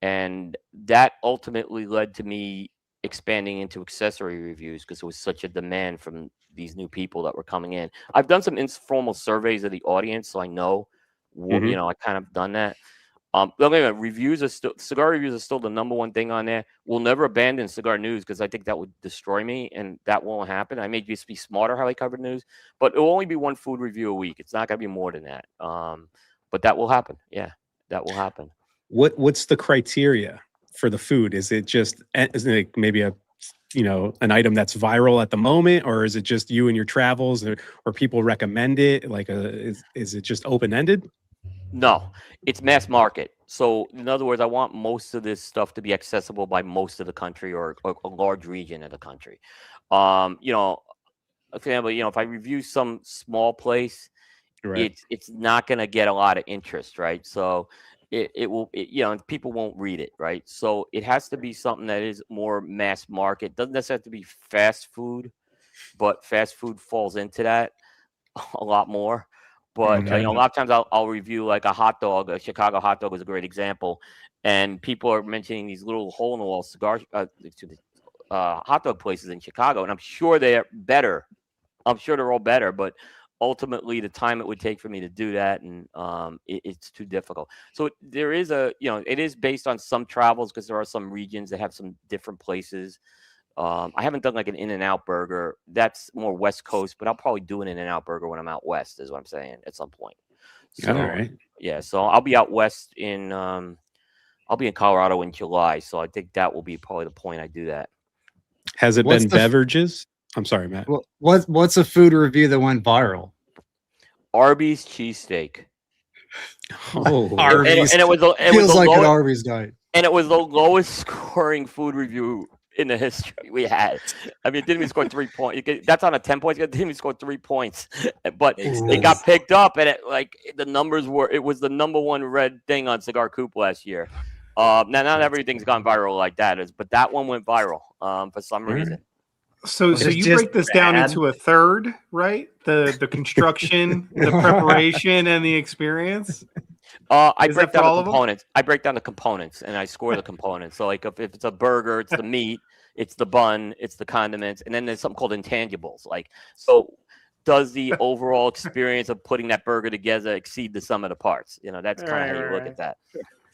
and that ultimately led to me expanding into accessory reviews because there was such a demand from these new people that were coming in. I've done some informal surveys of the audience, so I know, I kind of done that. Cigar reviews are still the number one thing on there. We'll never abandon cigar news because I think that would destroy me, and that won't happen. I may just be smarter how I cover news, but it will only be one food review a week. It's not going to be more than that. But that will happen. Yeah, that will happen. What's the criteria for the food? Is it maybe an item that's viral at the moment, or is it just you and your travels, or people recommend it? Like, is it just open-ended? No, it's mass market. So in other words, I want most of this stuff to be accessible by most of the country or a large region of the country. For example, if I review some small place, right, it's not going to get a lot of interest, right? So people won't read it, right? So it has to be something that is more mass market. Doesn't necessarily have to be fast food, but fast food falls into that a lot more. But a lot of times I'll review like a hot dog. A Chicago hot dog is a great example, and people are mentioning these little hole in the wall hot dog places in Chicago, and I'm sure they're better. I'm sure they're all better, but ultimately the time it would take for me to do that, and it's too difficult. So there is it is based on some travels because there are some regions that have some different places. I haven't done like an In-N-Out burger. That's more West Coast, but I'll probably do an In-N-Out burger when I'm out west, is what I'm saying, at some point. So, all right. Yeah, so I'll be out west I'll be in Colorado in July, so I think that will be probably the point I do that. Has it been beverages? I'm sorry, Matt. What's a food review that went viral? Arby's cheesesteak. Oh, Arby's. And it was Feels like an Arby's night. And it was the lowest scoring food review in the history we had. I mean, it didn't even score 3 points. That's on a 10 points. It didn't even score 3 points, but it got picked up, and the numbers it was the number one read thing on Cigar Coop last year. Now not everything's gone viral like that, but that one went viral for some reason. So you break this down into a third, right? The construction, the preparation, and the experience. I break down the components. I break down the components and I score the components. So like if it's a burger, it's the meat, it's the bun, it's the condiments, and then there's something called intangibles. Like, so does the overall experience of putting that burger together exceed the sum of the parts? That's kind of how you look at that.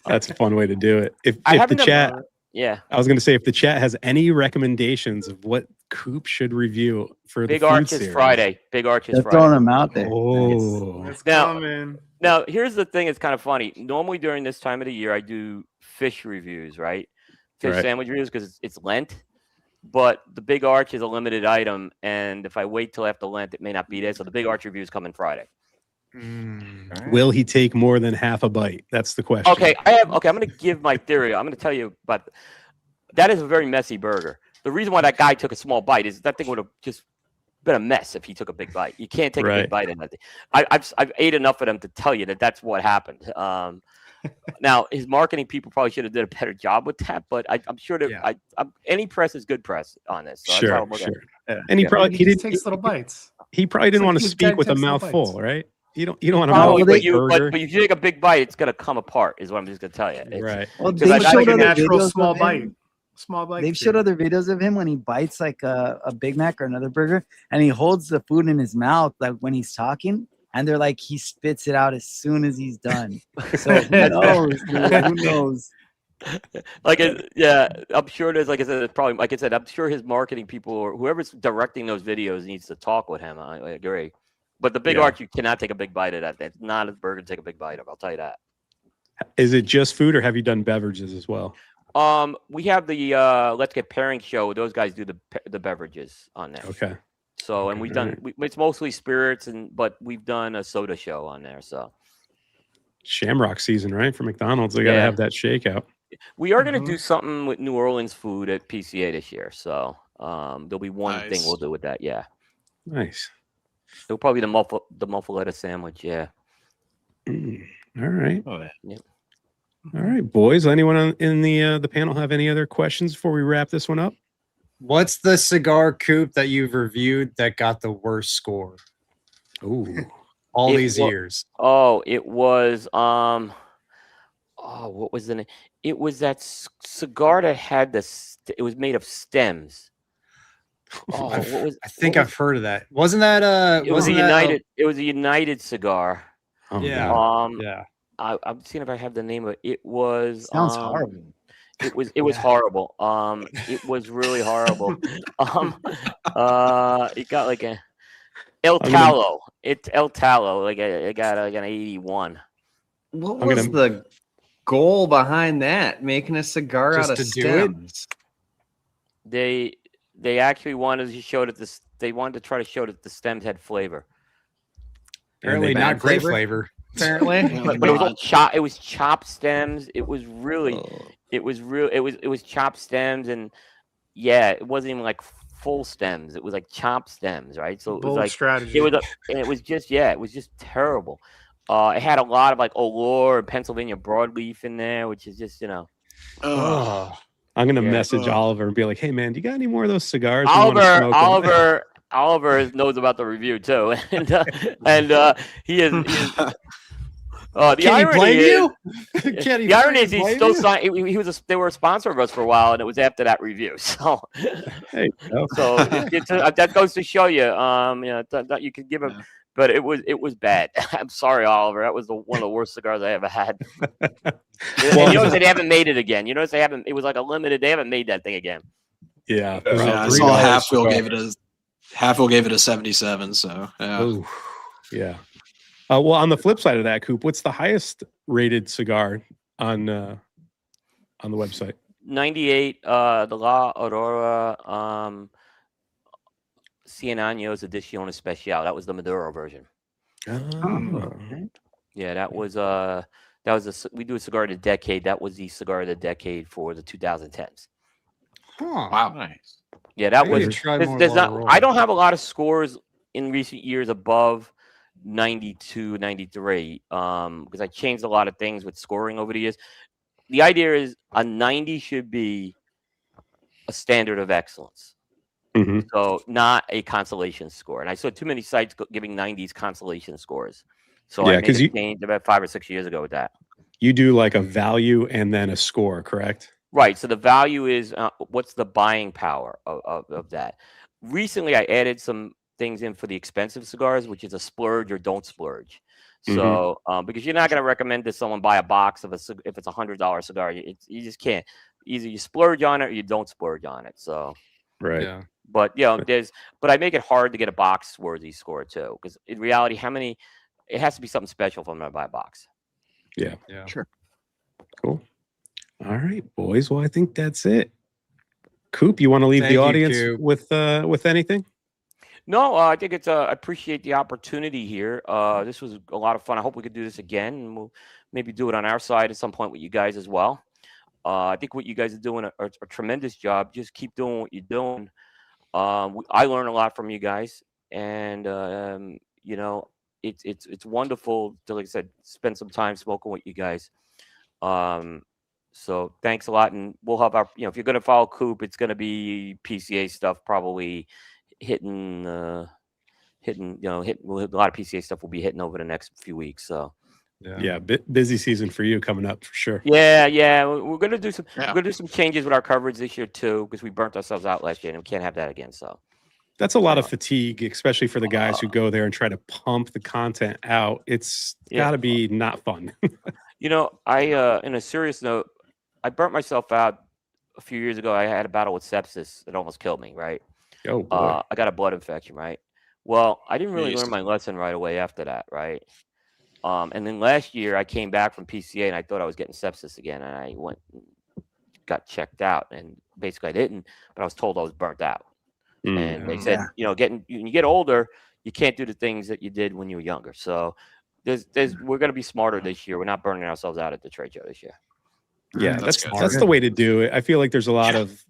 That's a fun way to do it. If the chat, I was going to say, if the chat has any recommendations of what Coop should review for Big the food Arches series. Friday. Big Arches They're Friday. throwing them out there. Oh, It's coming. Now, here's the thing. It's kind of funny. Normally during this time of the year, I do fish reviews, right? Fish sandwich reviews because it's Lent. But the Big Arch is a limited item, and if I wait till after Lent, it may not be there. So the Big Arch reviews coming Friday. Will he take more than half a bite? That's the question. Okay, I'm going to give my theory. I'm going to tell you about that. Is a very messy burger. The reason why that guy took a small bite is that thing would have just been a mess if he took a big bite. You can't take a big bite in that thing. I've ate enough of them to tell you that's what happened. Now his marketing people probably should have did a better job with that, but I'm sure that any press is good press on this. So Sure. Yeah. And he just takes little bites. He probably didn't want to speak with a mouthful, right? You don't want to but if you take a big bite, it's gonna come apart. Is what I'm just gonna tell you. Right. Well, It's like a natural small bite. Small bite. They've showed other videos of him when he bites like a Big Mac or another burger, and he holds the food in his mouth like when he's talking, and they're like he spits it out as soon as he's done. So who knows? Who knows? Yeah, I'm sure there's, like I said, probably, like I said, I'm sure his marketing people or whoever's directing those videos needs to talk with him. I agree. But the Big Arch, you cannot take a big bite of that. That's not a burger to take a big bite of. I'll tell you that. Is it just food, or have you done beverages as well? We have the Let's Get Pairing show. Those guys do the beverages on there. Okay. So, and we've done, it's mostly spirits, but we've done a soda show on there. So, Shamrock season, right? For McDonald's, they got to have that shakeout. We are going to do something with New Orleans food at PCA this year. So, there'll be one thing we'll do with that. Yeah. Nice. It'll probably be the muffaletta sandwich. Yeah. All right. Oh, yeah. Yep. All right, boys. Anyone in the panel have any other questions before we wrap this one up? What's the Cigar Coop that you've reviewed that got the worst score? Ooh, all these years. Oh, it was what was the name? It was that cigar that had it was made of stems. Oh, I think I've heard of that. Wasn't that it was a United? It was a United cigar. Oh, yeah. Yeah. I'm seeing if I have the name of it. It was sounds horrible. It was horrible. It was really horrible. It got like a El Talo. It's El Talo. Like it got like an 81. What was the goal behind that? Making a cigar out of stems? They actually wanted to show that they wanted to try to show that the stems had flavor. Apparently not great flavor. Apparently, but it was it was chopped stems. It was really, it was chopped stems, and yeah, it wasn't even like full stems. It was like chopped stems, right? So it was like strategy. It was just terrible. It had a lot of like Allure and Pennsylvania broadleaf in there, which is just I'm gonna message Oliver and be like, "Hey man, do you got any more of those cigars?" Oliver knows about the review too, and he is. The irony is he's still signed. He was they were a sponsor of us for a while, and it was after that review. So, that goes to show you, that you could give him. But it was bad. I'm sorry, Oliver. That was one of the worst cigars I ever had. You notice they haven't made it again. You notice they haven't. It was like a limited. They haven't made that thing again. Yeah, I saw Halfwheel gave it a 77. So yeah. Ooh, yeah. Well, on the flip side of that, Coop, what's the highest rated cigar on the website? 98. The La Aurora Cien Años Edición Especial. That was the Maduro version. Yeah, that was we do a cigar of the decade. That was the cigar of the decade for the 2010s. Wow, nice. Yeah, that was. I don't have a lot of scores in recent years above 92, 93, because I changed a lot of things with scoring over the years. The idea is a 90 should be a standard of excellence. Mm-hmm. So not a consolation score. And I saw too many sites giving 90s consolation scores. So I made a change about 5 or 6 years ago with that. You do like a value and then a score, correct? Right. So the value is what's the buying power of that. Recently, I added some things in for the expensive cigars, which is a splurge or don't splurge. So because you're not going to recommend that someone buy a box of if it's $100 cigar, you just can't. Either you splurge on it or you don't splurge on it. So right. Yeah. But but I make it hard to get a box worthy score too, because in reality, it has to be something special for them to buy a box. Yeah. Yeah. Sure. Cool. All right, boys. Well, I think that's it. Coop, you want to leave the audience with anything? No, I think it's. I appreciate the opportunity here. This was a lot of fun. I hope we could do this again, and we'll maybe do it on our side at some point with you guys as well. I think what you guys are doing a tremendous job. Just keep doing what you're doing. I learn a lot from you guys, and it's wonderful to, like I said, spend some time smoking with you guys. So thanks a lot, and we'll have our, if you're going to follow Coop, it's going to be PCA stuff, probably hitting a lot of PCA stuff will be hitting over the next few weeks. So Yeah, busy season for you coming up for sure. Yeah. We're gonna do some. Yeah. We're gonna do some changes with our coverage this year too, because we burnt ourselves out last year, and we can't have that again. So That's a lot of fatigue, especially for the guys who go there and try to pump the content out. It's got to be not fun. I in a serious note, I burnt myself out a few years ago. I had a battle with sepsis that almost killed me. Right. Oh boy. I got a blood infection. Right. Well, I didn't really Jeez. learn my lesson right away after that. Right. And then last year I came back from PCA and I thought I was getting sepsis again, and I went and got checked out, and basically I didn't, but I was told I was burnt out. And they said, when you get older, you can't do the things that you did when you were younger. So we're going to be smarter this year. We're not burning ourselves out at the trade show this year. Yeah, That's good. that's the way to do it. I feel like there's a lot of,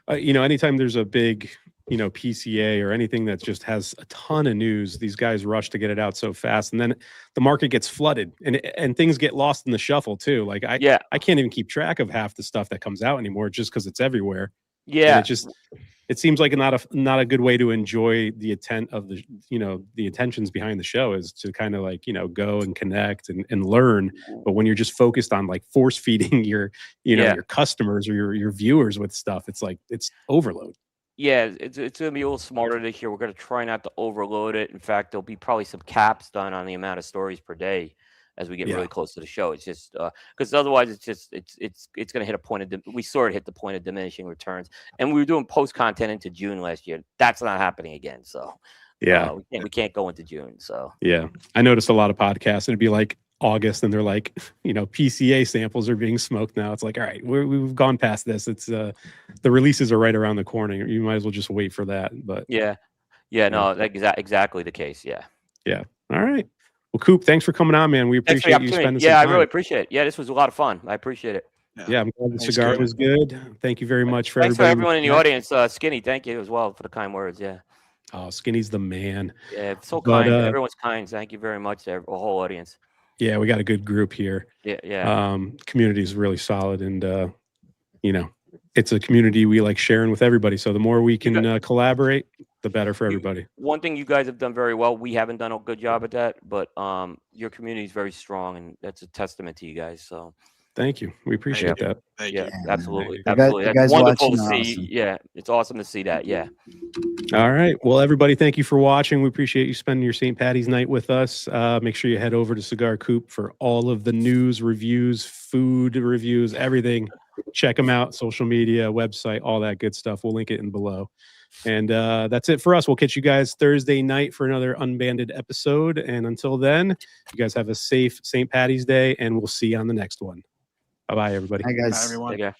anytime there's a big, PCA or anything that just has a ton of news, these guys rush to get it out so fast, and then the market gets flooded, and things get lost in the shuffle too. Like I can't even keep track of half the stuff that comes out anymore just because it's everywhere. Yeah, and it seems like not a good way to enjoy the intent of the the intentions behind the show is to kind of like go and connect and learn. But when you're just focused on like force feeding your your customers or your viewers with stuff, it's like it's overload. Yeah, it's going to be a little smarter this year. We're going to try not to overload it. In fact, there'll be probably some caps done on the amount of stories per day as we get really close to the show. It's just because otherwise it's going to hit a point of we sort of hit the point of diminishing returns. And we were doing post content into June last year. That's not happening again. So we can't go into June. So I noticed a lot of podcasts. It'd be like August, and they're like, PCA samples are being smoked now. It's like, all right, we've gone past this. It's the releases are right around the corner. You might as well just wait for that. But no, that's exactly the case. Yeah. All right. Well, Coop, thanks for coming on, man. We appreciate you spending some time. I really appreciate it. Yeah, this was a lot of fun. I appreciate it. Yeah, I'm glad the cigar was good. Thank you very much for Thanks everybody. for everyone in the audience. Skinny, thank you as well for the kind words. Yeah. Oh, Skinny's the man. Yeah, so kind. Everyone's kind. Thank you very much to the whole audience. Yeah, we got a good group here. Yeah. Community is really solid, and it's a community we like sharing with everybody. So the more we can collaborate, the better for everybody. One thing you guys have done very well. We haven't done a good job at that, but your community is very strong, and that's a testament to you guys. So thank you. We appreciate that. Thank yeah, you. absolutely. You That's guys wonderful to watching are see. awesome. Yeah, it's awesome to see that. Yeah. All right. Well, everybody, thank you for watching. We appreciate you spending your St. Patty's night with us. Make sure you head over to Cigar Coop for all of the news, reviews, food reviews, everything. Check them out, social media, website, all that good stuff. We'll link it in below. And that's it for us. We'll catch you guys Thursday night for another Unbanded episode. And until then, you guys have a safe St. Patty's Day, and we'll see you on the next one. Bye-bye, everybody. Hi, guys. Bye, everyone. Take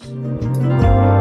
care.